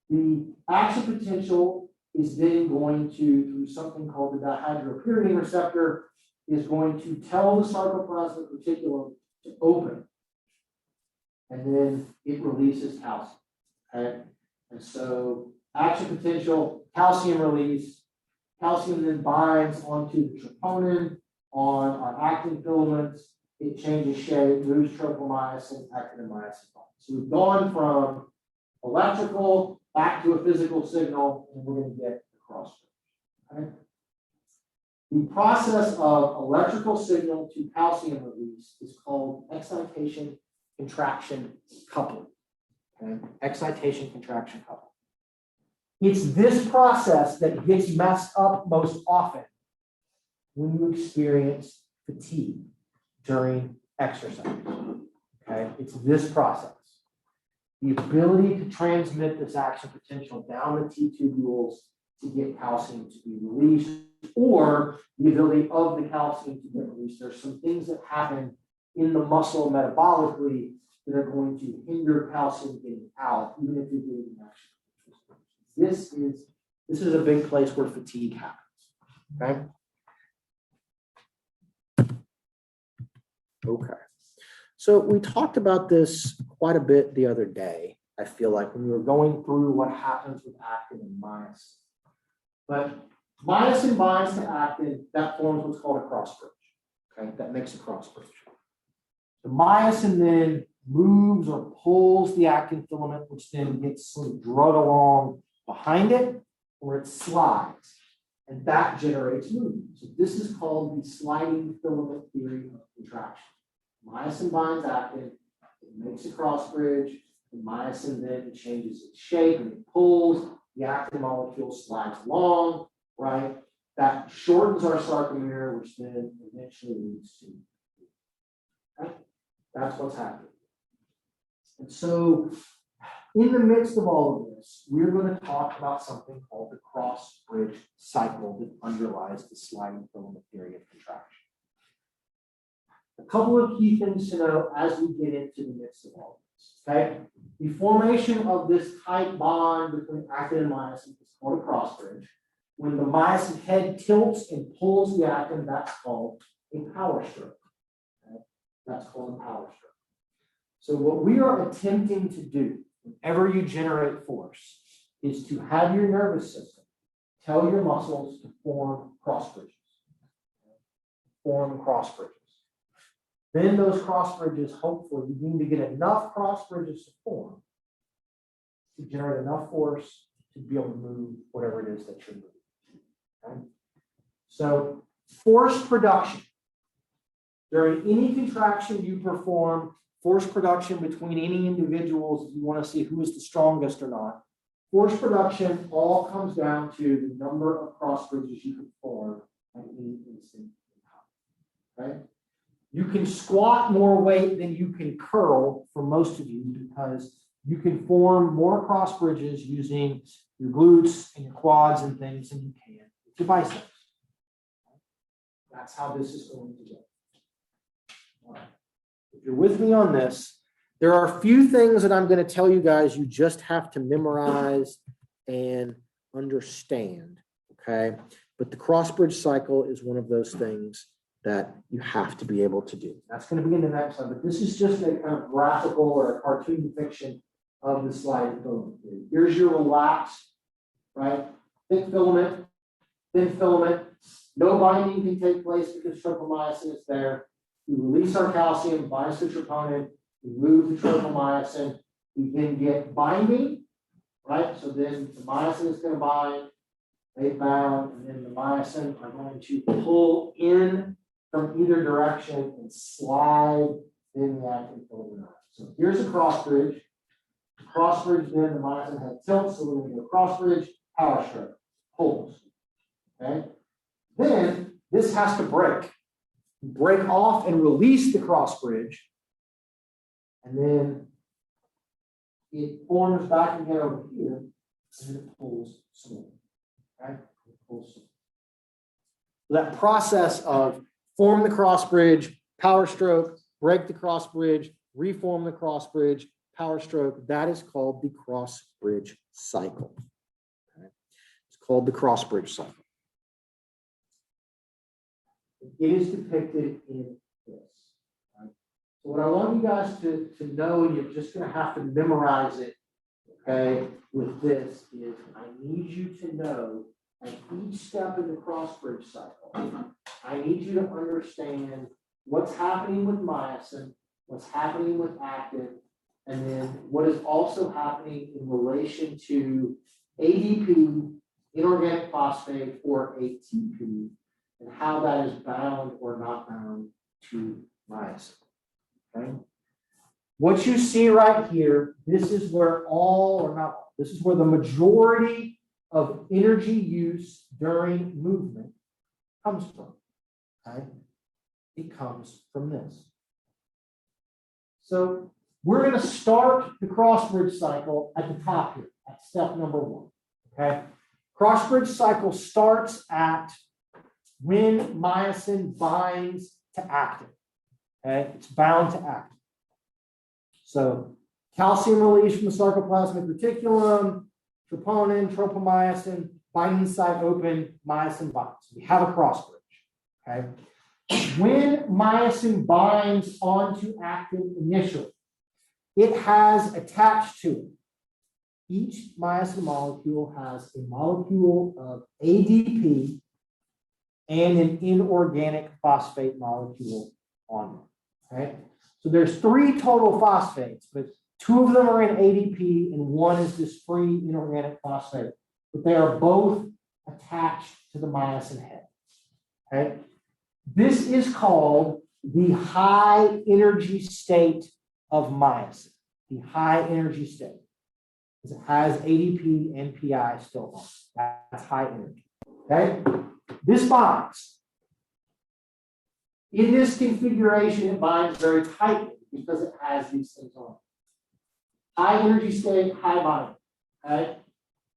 The action potential is then going to, through something called the dihydropyridine receptor, is going to tell the sarcoplasmic reticulum to open. And then it releases calcium. Okay? And so action potential, calcium release, calcium then binds onto the troponin on our actin filaments. It changes shape, moves tropomyosin, actin, and myosin. So we've gone from electrical back to a physical signal, and we're going to get the crossbridge. Okay? The process of electrical signal to calcium release is called excitation contraction coupling. Okay? Excitation contraction coupling. It's this process that gets messed up most often when you experience fatigue during exercise. Okay? It's this process. The ability to transmit this action potential down the T tubules to get calcium to be released, or the ability of the calcium to get released. There's some things that happen in the muscle metabolically that are going to hinder calcium getting out, even if you're doing action. This is a big place where fatigue happens. Okay. So we talked about this quite a bit the other day, I feel like, when we were going through what happens with actin and myosin. But myosin binds to actin, that forms what's called a crossbridge. Okay, that makes a crossbridge. The myosin then moves or pulls the actin filament, which then gets sort of drug along behind it, or it slides, and that generates movement. So this is called the sliding filament theory of contraction. Myosin binds actin, it makes a crossbridge, the myosin then changes its shape and it pulls, the actin molecule slides along, right? That shortens our sarcomere, which then eventually leads to, okay? That's what's happening. And so, in the midst of all of this, we're going to talk about something called the Crossbridge cycle that underlies the sliding filament theory of contraction. A couple of key things to know as we get into the midst of all of this. Okay, the formation of this tight bond between actin and myosin is called a crossbridge. When the myosin head tilts and pulls the actin, that's called a power stroke. Okay? That's called a power stroke. So what we are attempting to do whenever you generate force is to have your nervous system tell your muscles to form cross bridges. Form cross bridges. Then those cross bridges, hopefully, you need to get enough cross bridges to form to generate enough force to be able to move whatever it is that you're moving. Okay? So force production. During any contraction you perform, force production between any individuals, if you want to see who is the strongest or not, force production all comes down to the number of cross bridges you can form at any instant in time. Okay? You can squat more weight than you can curl for most of you because you can form more cross bridges using your glutes and your quads and things than you can with your biceps. That's how this is going to go. All right. If you're with me on this, there are a few things that I'm going to tell you guys you just have to memorize and understand, okay? But the Crossbridge cycle is one of those things that you have to be able to do. That's going to be in the next one, but this is just a kind of graphical or a cartoon depiction of the sliding filament. Here's your relaxed, right? Thick filament, thin filament. No binding can take place because tropomyosin is there. We release our calcium, binds to troponin, we move the tropomyosin, we then get binding, right? So then the myosin is going to bind, they bound, and then the myosin are going to pull in from either direction and slide in the actin filament. So here's a cross bridge. Cross bridge, then the myosin head tilts, so we're going to go cross bridge, power stroke, pulls. Okay. Then this has to break. Break off and release the cross bridge. And then it forms back again over here, and then it pulls some more. Okay? It pulls some more. That process of form the cross bridge, power stroke, break the cross bridge, reform the cross bridge, power stroke, that is called the Crossbridge Cycle. Okay? It's called the Crossbridge Cycle. It is depicted in this. Right? So what I want you guys to know, and you're just going to have to memorize it, okay, with this, is I need you to know at each step in the Crossbridge Cycle, I need you to understand what's happening with myosin, what's happening with actin, and then what is also happening in relation to ADP, inorganic phosphate, or ATP, and how that is bound or not bound to myosin. Okay? What you see right here, this is where all, or not all, this is where the majority of energy use during movement comes from. Okay? It comes from this. So we're going to start the Crossbridge Cycle at the top here, at step number 1. Okay? Crossbridge Cycle starts at when myosin binds to actin. Okay? It's bound to actin. So calcium release from the sarcoplasmic reticulum, troponin, tropomyosin, binding site open, myosin binds. We have a cross bridge. Okay? When myosin binds onto actin initially, it has attached to it. Each myosin molecule has a molecule of ADP and an inorganic phosphate molecule on it. Okay? So there's 3 total phosphates, but 2 of them are in ADP and 1 is this free inorganic phosphate. But they are both attached to the myosin head. Okay? This is called the high energy state of myosin, the high energy state, because it has ADP and PI still on. That's high energy. Okay? This binds. In this configuration, it binds very tightly because it has these things on it. High energy state, high binding. Okay?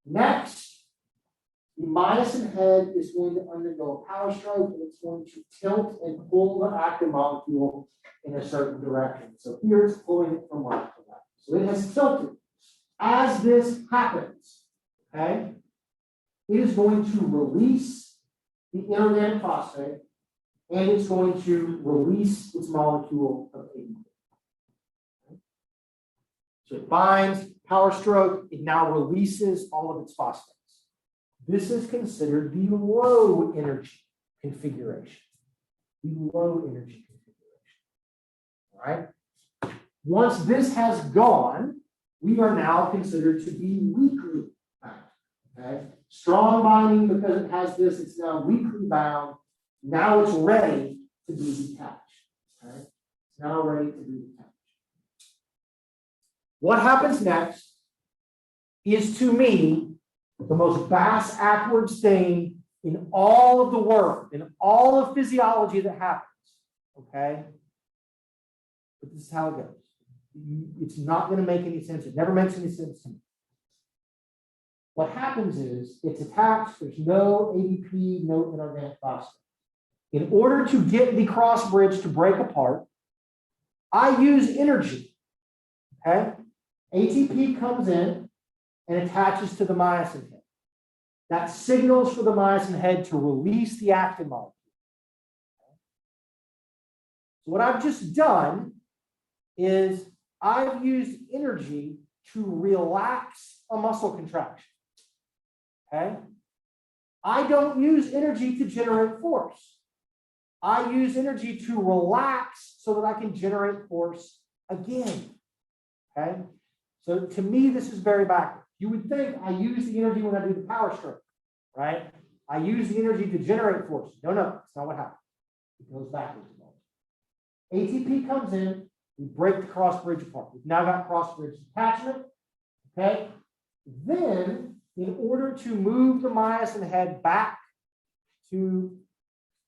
Next, the myosin head is going to undergo a power stroke, and it's going to tilt and pull the actin molecule in a certain direction. So here it's pulling it from left to right. So it has tilted. As this happens, okay, it is going to release the inorganic phosphate, and it's going to release its molecule of ADP. Okay. So it binds, power stroke, it now releases all of its phosphates. This is considered the low energy configuration. The low energy configuration. All right. Once this has gone, we are now considered to be weakly bound. Okay. Strong binding because it has this, it's now weakly bound. Now it's ready to be detached. Okay. It's now ready to be detached. What happens next is, to me, the most bass-ackwards thing in all of the world, in all of physiology that happens, okay? But this is how it goes. It's not going to make any sense. It never makes any sense to me. What happens is, it's attached, there's no ADP, no inorganic phosphate. In order to get the cross bridge to break apart, I use energy, okay? ATP comes in and attaches to the myosin head. That signals for the myosin head to release the actin molecule. So what I've just done is I've used energy to relax a muscle contraction. Okay? I don't use energy to generate force. I use energy to relax so that I can generate force again. Okay? So to me, this is very backwards. You would think I use the energy when I do the power stroke, right? I use the energy to generate force. No, that's not what happens. It goes backwards. ATP comes in, we break the cross bridge apart. We've now got cross bridge attachment, okay? Then, in order to move the myosin head back to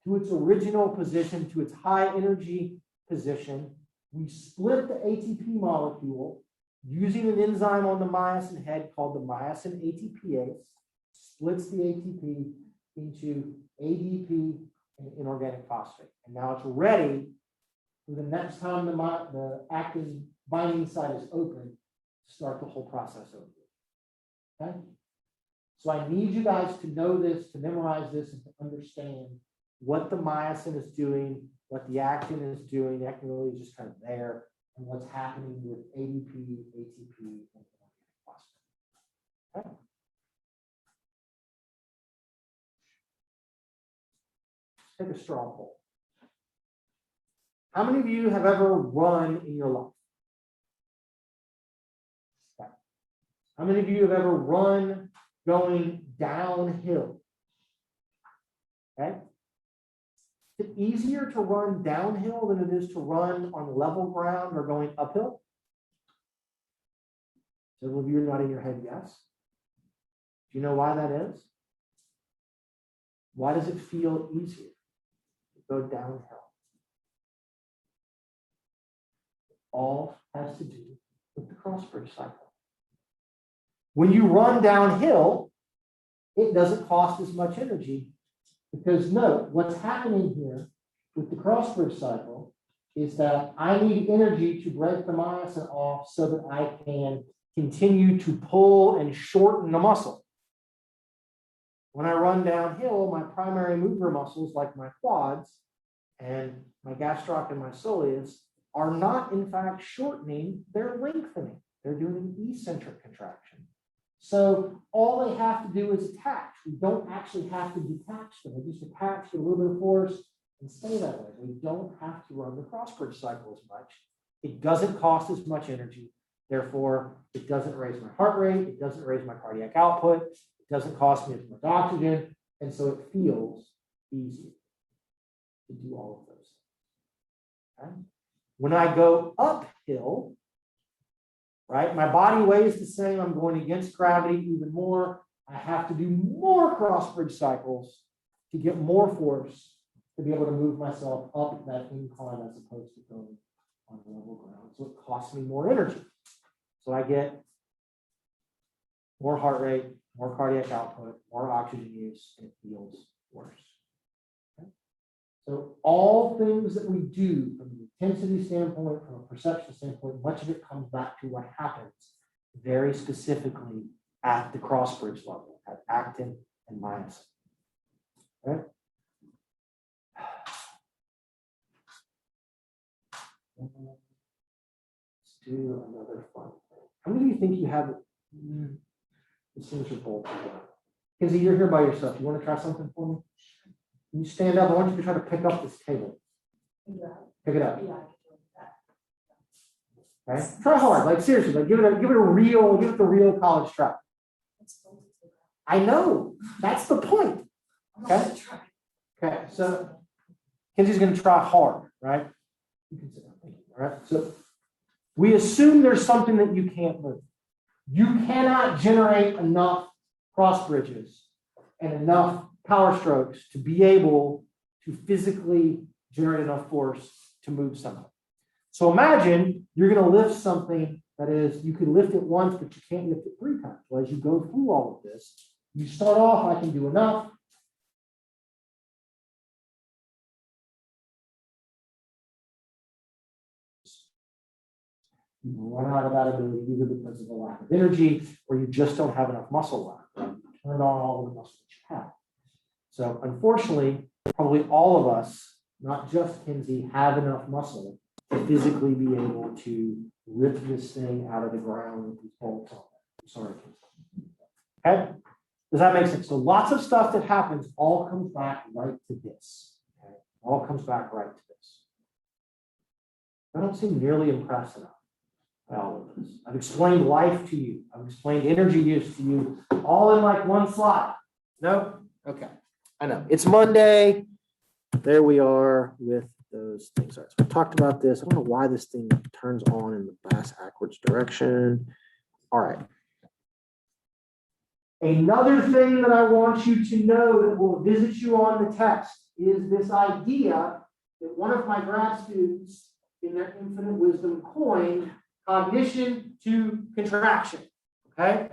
its original position, to its high energy position, we split the ATP molecule using an enzyme on the myosin head called the myosin ATPase, splits the ATP into ADP and inorganic phosphate. And now it's ready for the next time the actin binding site is open to start the whole process over. Okay? So I need you guys to know this, to memorize this, and to understand what the myosin is doing, what the actin is doing. The actin really is just kind of there, and what's happening with ADP, ATP, and inorganic phosphate. Okay? Take a straw poll. How many of you have ever run in your life? Okay. How many of you have ever run going downhill? Okay. Is it easier to run downhill than it is to run on level ground or going uphill? Several of you are nodding your head yes. Do you know why that is? Why does it feel easier to go downhill? It all has to do with the Crossbridge cycle. When you run downhill, it doesn't cost as much energy because note, what's happening here with the Crossbridge cycle is that I need energy to break the myosin off so that I can continue to pull and shorten the muscle. When I run downhill, my primary mover muscles like my quads and my gastroc and my soleus are not in fact shortening, they're lengthening. They're doing an eccentric contraction. So all they have to do is attach. We don't actually have to detach them. We just attach with a little bit of force and stay that way. We don't have to run the Crossbridge cycle as much. It doesn't cost as much energy. Therefore, it doesn't raise my heart rate. It doesn't raise my cardiac output. It doesn't cost me as much oxygen. And so it feels easier to do all of those things. Okay? When I go uphill, right, my body weighs the same. I'm going against gravity even more. I have to do more Crossbridge cycles to get more force to be able to move myself up that incline as opposed to going on level ground. So it costs me more energy. So I get more heart rate, more cardiac output, more oxygen use, and it feels worse. Okay? So all things that we do from the intensity standpoint, from a perception standpoint, much of it comes back to what happens very specifically at the Crossbridge level, at actin and myosin. Okay? Let's do another fun thing. How many of you think you have these things are both together? Kinsey, you're here by yourself. You want to try something for me? Can you stand up? I want you to try to pick up this table. Pick it up. Okay? Try hard, like seriously, like give it the real college try. I know. That's the point. Okay. Okay. So Kinsey's going to try hard, right? You can sit down. Thank you. All right. So we assume there's something that you can't move. You cannot generate enough cross bridges and enough power strokes to be able to physically generate enough force to move something. So imagine you're going to lift something that is, you can lift it once, but you can't lift it 3 times. Well, as you go through all of this, you start off, I can do enough. You run out of that ability either because of a lack of energy or you just don't have enough muscle left. Right? You turn on all the muscle that you have. So unfortunately, probably all of us, not just Kinsey, have enough muscle to physically be able to lift this thing out of the ground with these bolts on it. I'm sorry, Kinsey. Okay? Does that make sense? So lots of stuff that happens all comes back right to this. Okay? All comes back right to this. I don't seem nearly impressed enough by all of this. I've explained life to you. I've explained energy use to you, all in like one slide. No? Okay. I know. It's Monday. There we are with those things. All right, so we talked about this. I don't know why this thing turns on in the backwards direction. All right. Another thing that I want you to know that will visit you on the test is this idea that one of my grad students in their infinite wisdom coined cognition to contraction, okay?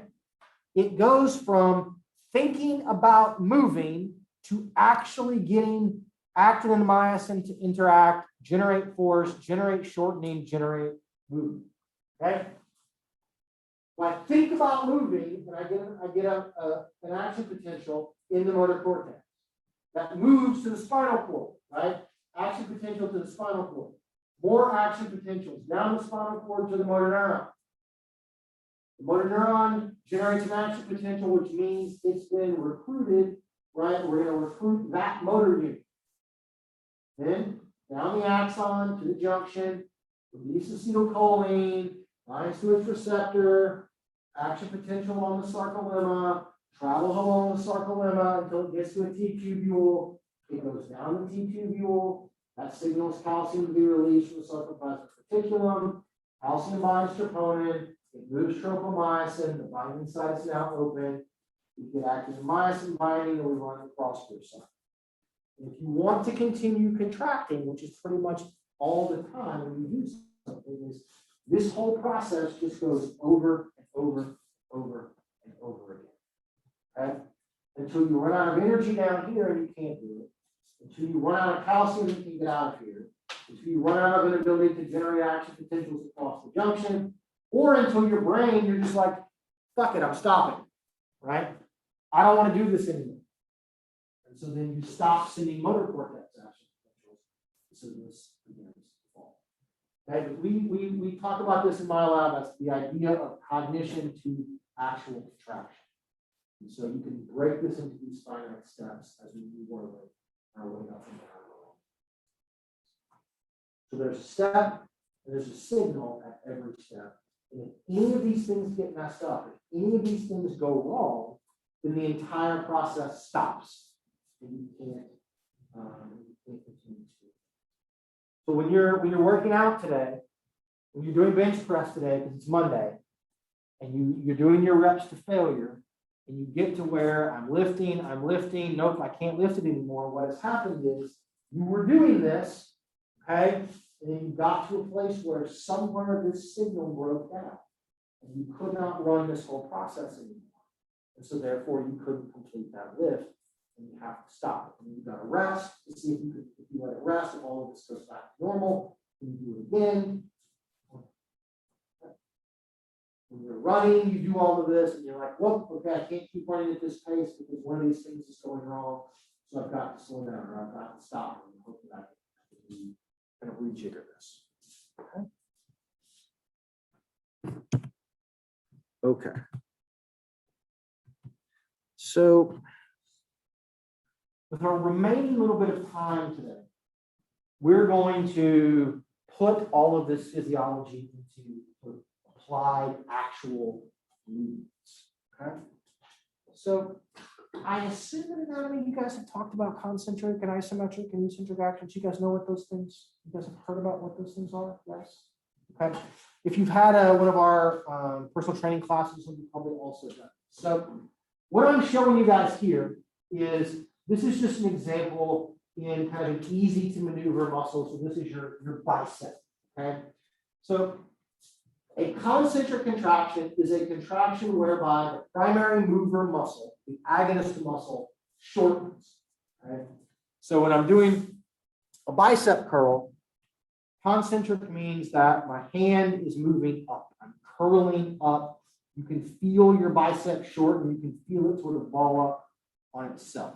It goes from thinking about moving to actually getting actin and myosin to interact, generate force, generate shortening, generate movement, okay? When I think about moving, and I get an action potential in the motor cortex that moves to the spinal cord, right? Action potential to the spinal cord. More action potentials down the spinal cord to the motor neuron. The motor neuron generates an action potential, which means it's been recruited, right? We're going to recruit that motor unit. Then down the axon to the junction, release acetylcholine, binds to its receptor, action potential on the sarcolemma, travels along the sarcolemma until it gets to a T-tubule. It goes down the T-tubule. That signals calcium to be released from the sarcoplasmic reticulum. Calcium binds troponin. It moves tropomyosin. The binding site is now open. You get actin and myosin binding, and we run the Crossbridge cycle. If you want to continue contracting, which is pretty much all the time when you do something, is this whole process just goes over and over and over again. Okay? Until you run out of energy down here and you can't do it. Until you run out of calcium and you can get out of here. Until you run out of an ability to generate action potentials across the junction. Or until your brain, you're just like, fuck it, I'm stopping. Right? I don't want to do this anymore. And so then you stop sending motor cortex action potentials. So this begins to fall. Okay? We talk about this in my lab. That's the idea of cognition to actual contraction. And so you can break this into these finite steps as we move our way up and down. So there's a step and there's a signal at every step. And if any of these things get messed up, if any of these things go wrong, then the entire process stops. And you can't continue to. So when you're working out today, when you're doing bench press today, because it's Monday, and you're doing your reps to failure, and you get to where I'm lifting, nope, I can't lift it anymore. What has happened is you were doing this, okay, and then you got to a place where somewhere this signal broke down, and you could not run this whole process anymore. And so therefore you couldn't complete that lift, and you have to stop it. And you've got to rest to see if you let it rest, if all of this goes back to normal, and you do it again. When you're running, you do all of this, and you're like, well, okay, I can't keep running at this pace because one of these things is going wrong. So I've got to slow down, or I've got to stop, and hope that I can kind of rejigger this. Okay. So with our remaining little bit of time today, we're going to put all of this physiology into applied actual movements. Okay. So I assume in anatomy you guys have talked about concentric and isometric and eccentric actions. You guys know what those things, you guys have heard about what those things are? Yes. Okay. If you've had one of our personal training classes, you probably also done. So what I'm showing you guys here is, this is just an example in kind of an easy to maneuver muscle. So this is your bicep. Okay. So a concentric contraction is a contraction whereby the primary mover muscle, the agonist muscle, shortens. Right? So when I'm doing a bicep curl, concentric means that my hand is moving up. I'm curling up. You can feel your bicep shorten. You can feel it sort of ball up on itself.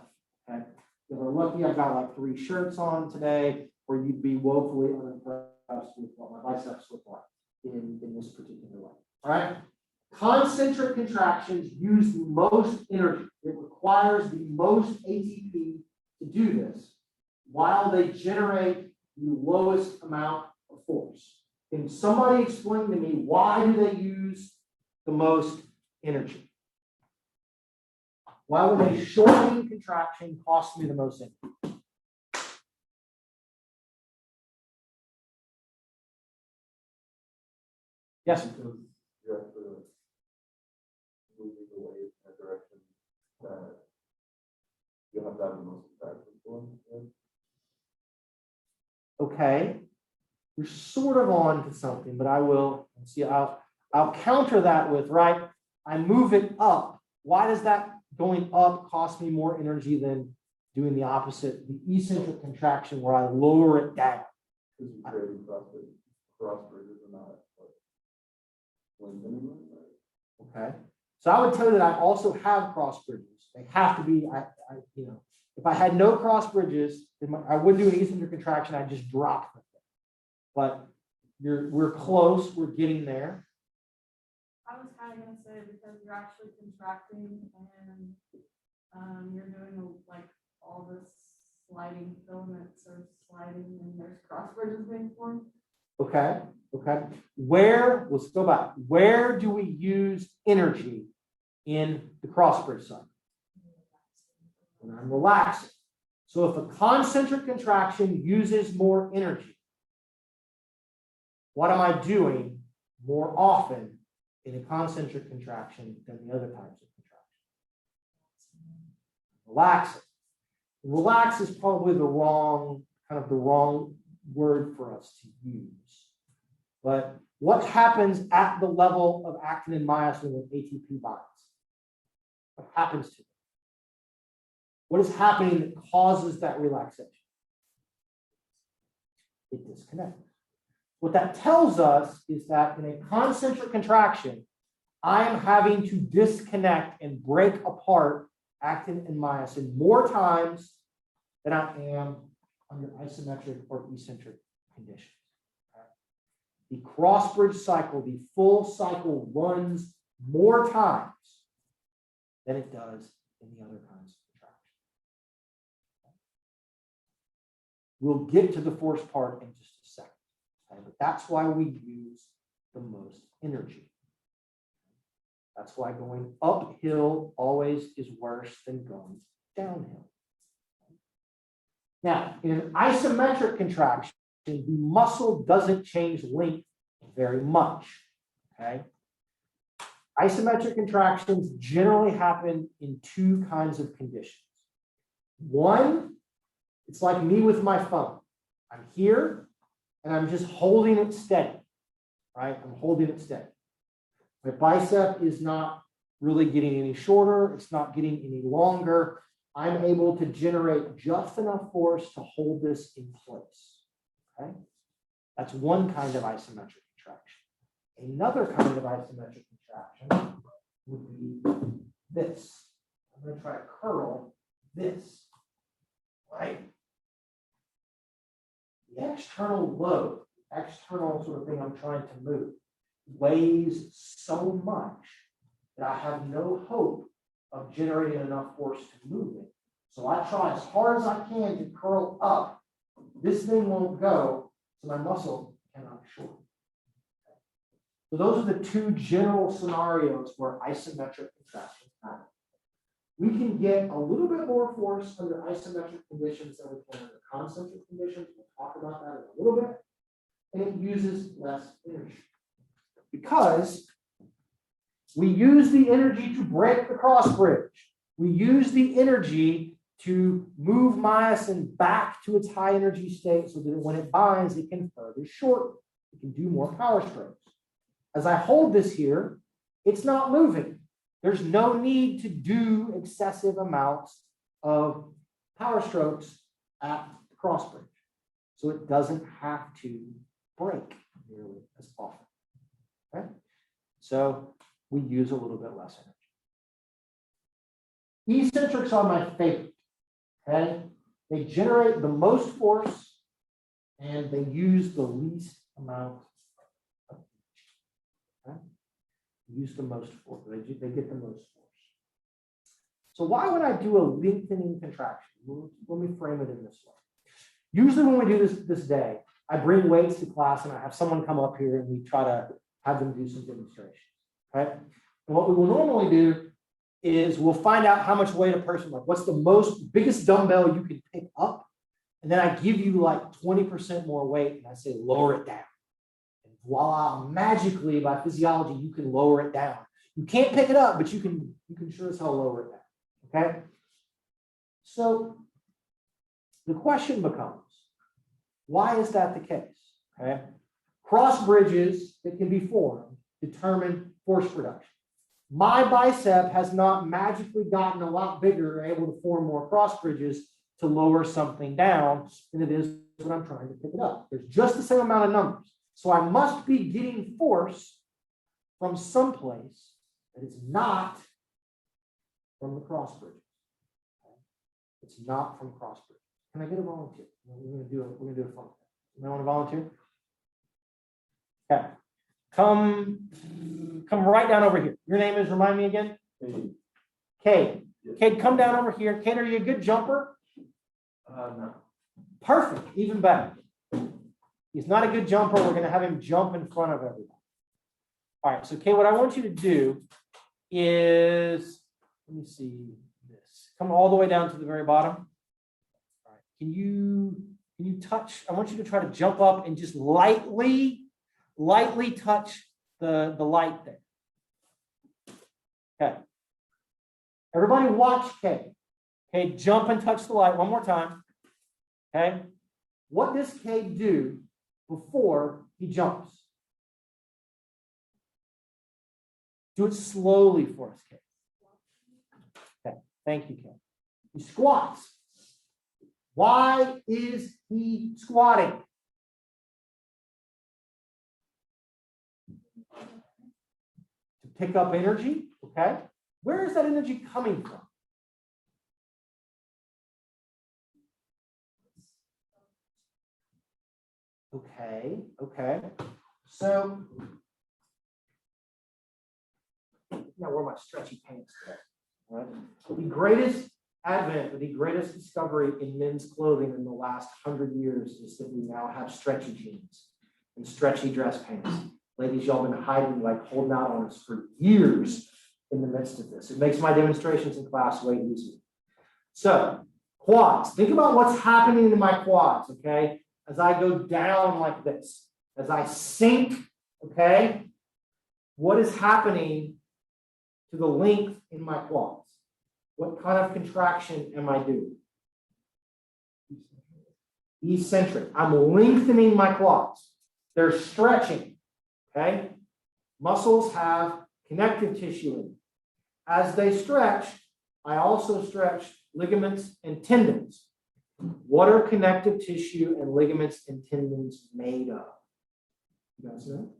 Okay? If we're lucky, I've got like 3 shirts on today, or you'd be woefully unimpressed with what my biceps look like in this particular way. All right. Concentric contractions use the most energy. It requires the most ATP to do this, while they generate the lowest amount of force. Can somebody explain to me, why do they use the most energy? Why would a shortening contraction cost me the most energy? Yes. Because you have to move the weight in a direction that you have to have the most contraction for. Right? Okay. you're sort of on to something, but I will see. I'll counter that with, right, I move it up. Why does that going up cost me more energy than doing the opposite, the eccentric contraction where I lower it down? Because you're creating crossbridges are not lengthening them, right? Okay. So I would tell you that I also have cross bridges. They have to be, if I had no cross bridges, I wouldn't do an eccentric contraction. I'd just drop them. But we're close. We're getting there. I was kind of gonna say because you're actually contracting and you're doing like all this sliding filaments or sliding and there's cross bridges being formed. Okay. Let's go back. Where do we use energy in the crossbridge cycle? When I'm relaxing. So if a concentric contraction uses more energy, what am I doing more often in a concentric contraction than the other types of contraction? Relaxing. Relax is probably the wrong word for us to use. But what happens at the level of actin and myosin when ATP binds? What happens to it? What is happening that causes that relaxation? It disconnects. What that tells us is that in a concentric contraction, I am having to disconnect and break apart actin and myosin more times than I am under isometric or eccentric conditions. The crossbridge cycle, the full cycle, runs more times than it does in the other kinds of contractions. We'll get to the force part in just a second. But that's why we use the most energy. That's why going uphill always is worse than going downhill. Now, in an isometric contraction, the muscle doesn't change length very much. Okay. Isometric contractions generally happen in two kinds of conditions. One, it's like me with my phone. I'm here and I'm just holding it steady, right? I'm holding it steady. My bicep is not really getting any shorter. It's not getting any longer. I'm able to generate just enough force to hold this in place, okay? That's one kind of isometric contraction. Another kind of isometric contraction would be this. I'm going to try to curl this, right? The external load, external sort of thing I'm trying to move, weighs so much that I have no hope of generating enough force to move it. So I try as hard as I can to curl up. This thing won't go, so my muscle cannot shorten. So those are the two general scenarios where isometric contraction happens. We can get a little bit more force under isometric conditions than we can under concentric conditions. We'll talk about that in a little bit. And it uses less energy. Because we use the energy to break the cross bridge. We use the energy to move myosin back to its high energy state so that when it binds, it can further shorten. It can do more power strokes. As I hold this here, it's not moving. There's no need to do excessive amounts of power strokes at the cross bridge. So it doesn't have to break nearly as often. Okay? So we use a little bit less energy. Eccentrics are my favorite. Okay? They generate the most force and they use the least amount of energy. Okay? Use the most force. They get the most force. So why would I do a lengthening contraction? Let me frame it in this way. Usually when we do this day, I bring weights to class and I have someone come up here and we try to have them do some demonstrations. Okay? And what we will normally do is we'll find out how much weight a person, like what's the biggest dumbbell you can pick up. And then I give you like 20% more weight and I say, lower it down. And voila, magically by physiology, you can lower it down. You can't pick it up, but you can sure as hell lower it down. Okay? So the question becomes, why is that the case? Okay. Cross bridges that can be formed determine force production. My bicep has not magically gotten a lot bigger or able to form more cross bridges to lower something down than it is when I'm trying to pick it up. There's just the same amount of numbers. So I must be getting force from someplace that is not from the cross bridges. Okay? It's not from cross bridges. Can I get a volunteer? We're going to do a fun thing. You want to volunteer? Okay. Come right down over here. Your name is, remind me again? Cade. Cade, come down over here. Cade, are you a good jumper? No. Perfect, even better. He's not a good jumper. We're going to have him jump in front of everybody. All right, so Cade, what I want you to do is, let me see this. Come all the way down to the very bottom. All right, can you touch? I want you to try to jump up and just lightly touch the light there. Okay. Everybody watch Cade. Okay, jump and touch the light one more time. Okay. What does Cade do before he jumps? Do it slowly for us, Cade. Okay, thank you, Cade. He squats. Why is he squatting? To pick up energy, okay? Where is that energy coming from? Okay. So, now wear my stretchy pants today. Right? The greatest advent, or the greatest discovery in men's clothing in the last 100 years is that we now have stretchy jeans and stretchy dress pants. Ladies, y'all been hiding, like holding out on us for years in the midst of this. It makes my demonstrations in class way easier. So, quads. Think about what's happening in my quads, okay? As I go down like this, as I sink, okay? What is happening to the length in my quads? What kind of contraction am I doing? Eccentric. I'm lengthening my quads. They're stretching, okay? Muscles have connective tissue in them. As they stretch, I also stretch ligaments and tendons. What are connective tissue and ligaments and tendons made of? You guys know?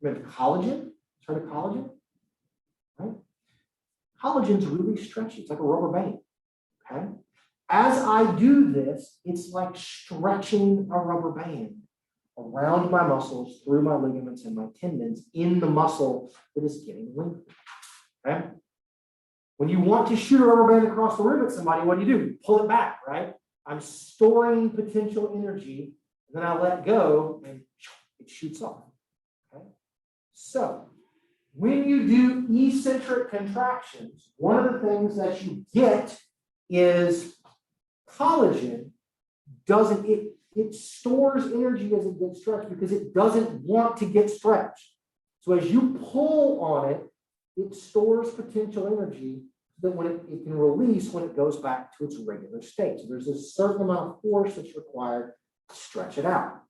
Remember collagen? Heard of collagen? Right? Collagen's really stretchy. It's like a rubber band. Okay? As I do this, it's like stretching a rubber band around my muscles, through my ligaments and my tendons, in the muscle that is getting lengthened. Okay? When you want to shoot a rubber band across the room at somebody, what do? You pull it back, right? I'm storing potential energy, and then I let go, and it shoots off. Okay? So, when you do eccentric contractions, one of the things that you get is collagen doesn't, it stores energy as it gets stretched because it doesn't want to get stretched. So as you pull on it, it stores potential energy that when it can release when it goes back to its regular state. So there's a certain amount of force that's required to stretch it out.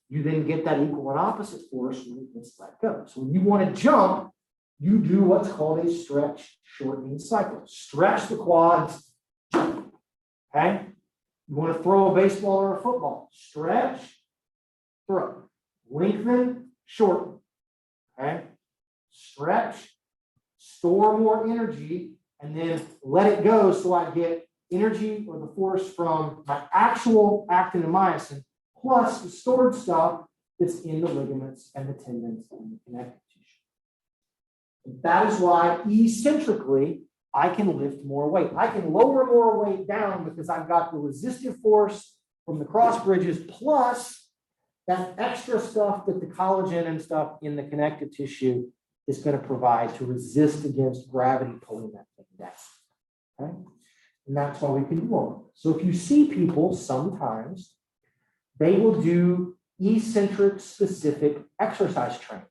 You then get that equal and opposite force when it gets let go. So when you want to jump, you do what's called a stretch shortening cycle. Stretch the quads, jump. Okay? You want to throw a baseball or a football. Stretch, throw. Lengthen, shorten. Okay? Stretch, store more energy, and then let it go so I get energy or the force from my actual actin and myosin plus the stored stuff that's in the ligaments and the tendons and the connective tissue. And that is why eccentrically, I can lift more weight. I can lower more weight down because I've got the resistive force from the cross bridges plus that extra stuff that the collagen and stuff in the connective tissue is going to provide to resist against gravity pulling that thing down. Okay? And that's why we can do all of this. So if you see people sometimes, they will do eccentric specific exercise training,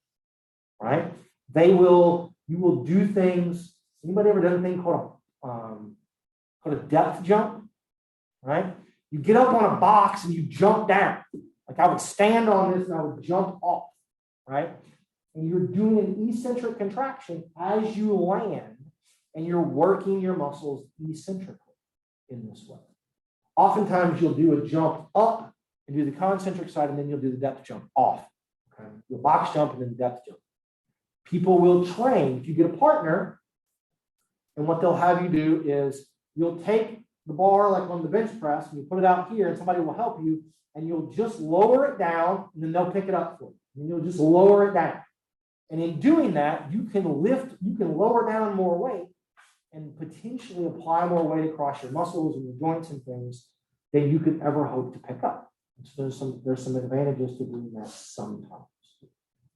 right? You will do things. Anybody ever done a thing called a depth jump? right? You get up on a box and you jump down. Like I would stand on this and I would jump off, right? And you're doing an eccentric contraction as you land, and you're working your muscles eccentrically in this way. Oftentimes you'll do a jump up and do the concentric side, and then you'll do the depth jump off. Okay? You'll box jump and then depth jump. People will train, if you get a partner, and what they'll have you do is you'll take the bar like on the bench press and you put it out here, and somebody will help you, and you'll just lower it down, and then they'll pick it up for you. And you'll just lower it down. And in doing that, you can lower down more weight and potentially apply more weight across your muscles and your joints and things than you could ever hope to pick up. And so there's some advantages to doing that sometimes.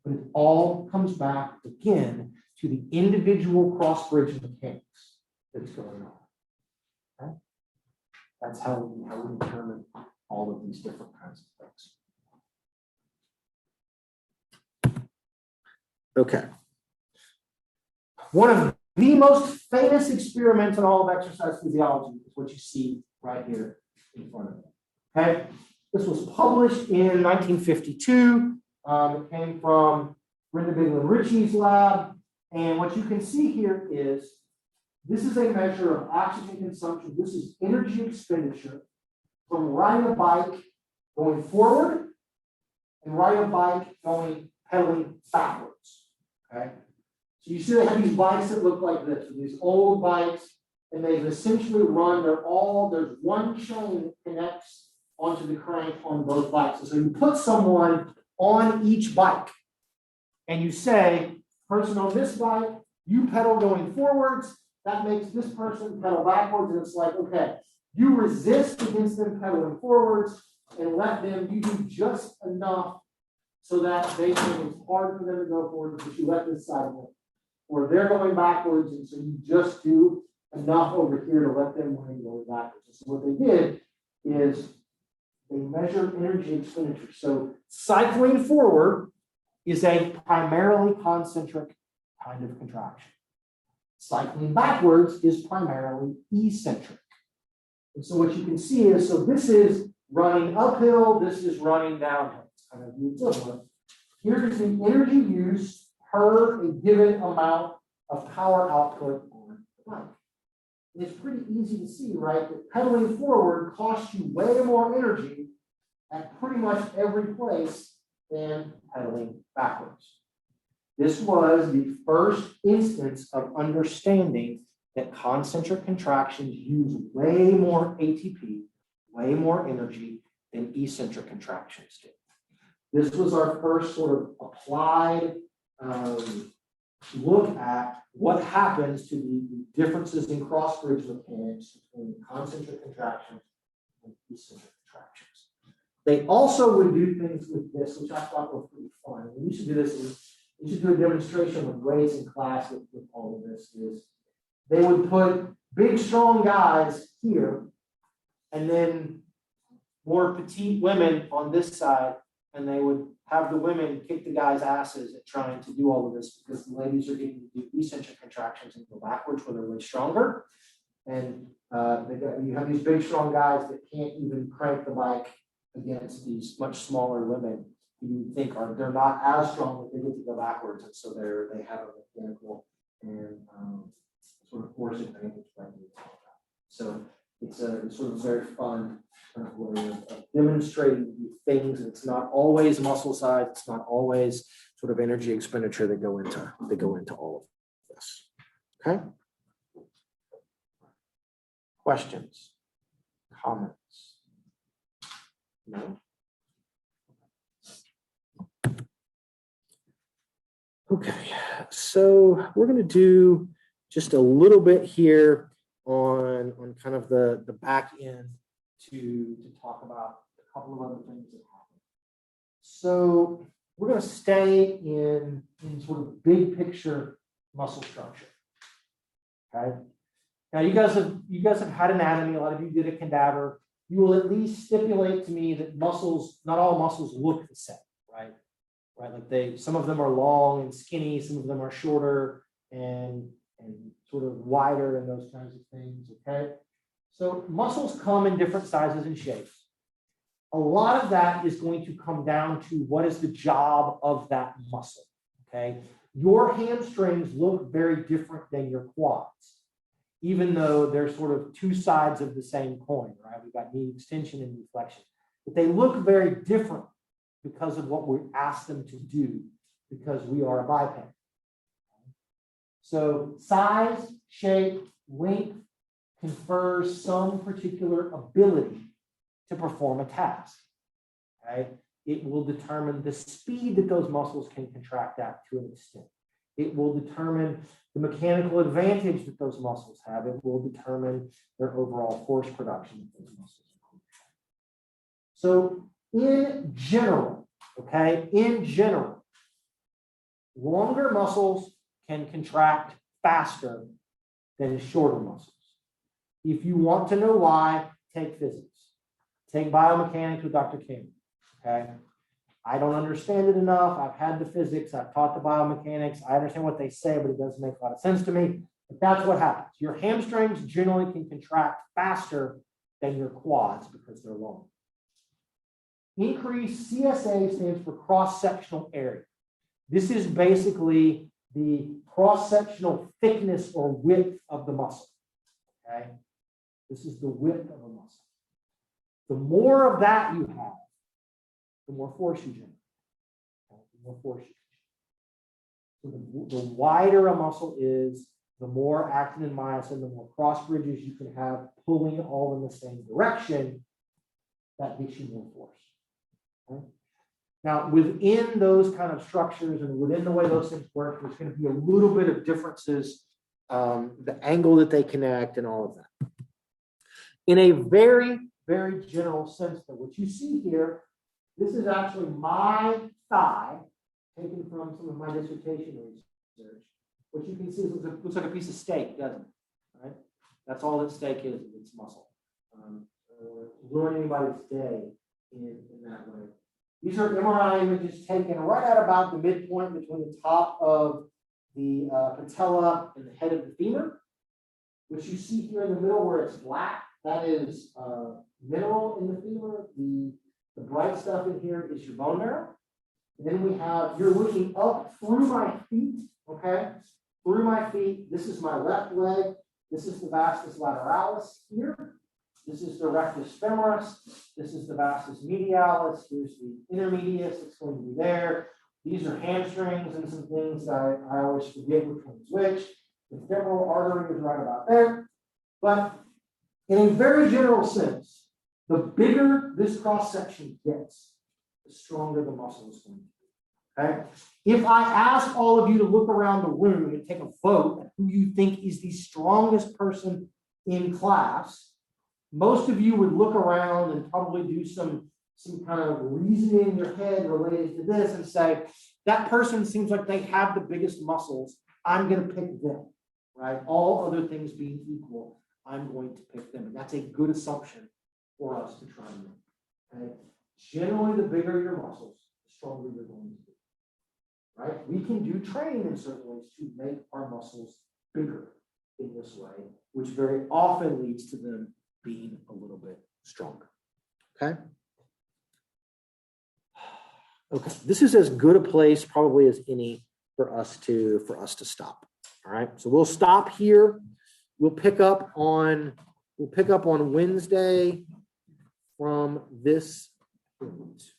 But it all comes back again to the individual cross-bridge mechanics that's going on. Okay? That's how we determine all of these different kinds of things. Okay. One of the most famous experiments in all of exercise physiology is what you see right here in front of you. Okay. This was published in 1952. It came from Brenda Biglin-Ritchie's lab. And what you can see here is this is a measure of oxygen consumption. This is energy expenditure from riding a bike going forward and riding a bike pedaling backwards. Okay. So you see they have these bikes that look like this, these old bikes, and they've essentially there's one chain that connects onto the crank on both bikes. And so you put someone on each bike, and you say, person on this bike, you pedal going forwards, that makes this person pedal backwards, and it's like, okay, you resist against them pedaling forwards and you do just enough so that it's hard for them to go forward, but you let this side win. Or they're going backwards, and so you just do enough over here to let them win going backwards. And so what they did is they measured energy expenditure. So cycling forward is a primarily concentric kind of contraction. Cycling backwards is primarily eccentric. And so what you can see is, so this is running uphill, this is running downhill. It's kind of the equivalent. Here's the energy use per a given amount of power output on the bike. And it's pretty easy to see, right, that pedaling forward costs you way more energy at pretty much every place than pedaling backwards. This was the first instance of understanding that concentric contractions use way more ATP, way more energy than eccentric contractions do. This was our first sort of applied look at what happens to the differences in cross-bridge mechanics between concentric contractions and eccentric contractions. They also would do things with this, which I thought were pretty fun. And you should do this. You should do a demonstration with weights in class with all of this. They would put big, strong guys here, and then more petite women on this side, and they would have the women kick the guys' asses at trying to do all of this because the ladies are getting to do eccentric contractions and go backwards where they're way stronger. And you have these big, strong guys that can't even crank the bike against these much smaller women who you think they're not as strong, but they get to go backwards, and so they have a mechanical and sort of force advantage by doing all that. So it's a sort of very fun kind of way of demonstrating these things. And it's not always muscle size. It's not always sort of energy expenditure that go into all of this. Okay. Questions, comments? No. Okay, so we're going to do just a little bit here on kind of the back end to talk about a couple of other things that happen. So we're going to stay in sort of big picture muscle structure. Okay. Now you guys have had anatomy. A lot of you did a cadaver. You will at least stipulate to me that muscles, not all muscles look the same, right? Right, like some of them are long and skinny, some of them are shorter and sort of wider and those kinds of things. Okay, So muscles come in different sizes and shapes. A lot of that is going to come down to what is the job of that muscle, okay? Your hamstrings look very different than your quads, even though they're sort of two sides of the same coin, right? We've got knee extension and knee flexion, but they look very different because of what we ask them to do, because we are a biped. So size, shape, length confers some particular ability to perform a task, right? It will determine the speed that those muscles can contract at to an extent. It will determine the mechanical advantage that those muscles have. It will determine their overall force production that those muscles have. So in general, okay, longer muscles can contract faster than shorter muscles. If you want to know why, take physics. Take biomechanics with Dr. King, okay? I don't understand it enough. I've had the physics. I've taught the biomechanics. I understand what they say, but it doesn't make a lot of sense to me. But that's what happens. Your hamstrings generally can contract faster than your quads because they're long. Increased CSA stands for cross-sectional area. This is basically the cross-sectional thickness or width of the muscle, okay? This is the width of a muscle. The more of that you have, the more force you generate. The more force you generate. So the wider a muscle is, the more actin and myosin, the more cross bridges you can have pulling all in the same direction, that gives you more force. Okay? Now, within those kind of structures and within the way those things work, there's going to be a little bit of differences, the angle that they connect and all of that. In a very, very general sense, though, what you see here, this is actually my thigh, taken from some of my dissertation research. What you can see is it looks like a piece of steak, doesn't it? Right? That's all that steak is, it's muscle. Ruin anybody's day in that way. These are MRI images taken right at about the midpoint between the top of the patella and the head of the femur. What you see here in the middle where it's black, that is mineral in the femur. The bright stuff in here is your bone marrow. And then we have, you're looking up through my feet, okay? Through my feet. This is my left leg. This is the vastus lateralis here. This is the rectus femoris. This is the vastus medialis. Here's the intermedius that's going to be there. These are hamstrings and some things that I always forget which one's which. The femoral artery is right about there. But in a very general sense, the bigger this cross-section gets, the stronger the muscle is going to be. Okay? If I ask all of you to look around the room and take a vote at who you think is the strongest person in class, most of you would look around and probably do some kind of reasoning in your head related to this and say, that person seems like they have the biggest muscles. I'm going to pick them, right? All other things being equal, I'm going to pick them. And that's a good assumption for us to try and make. Okay? Generally, the bigger your muscles, the stronger you're going to be. Right? We can do training in certain ways to make our muscles bigger in this way, which very often leads to them being a little bit stronger. Okay? Okay. This is as good a place probably as any for us to stop. All right. So we'll stop here. We'll pick up on Wednesday from this point.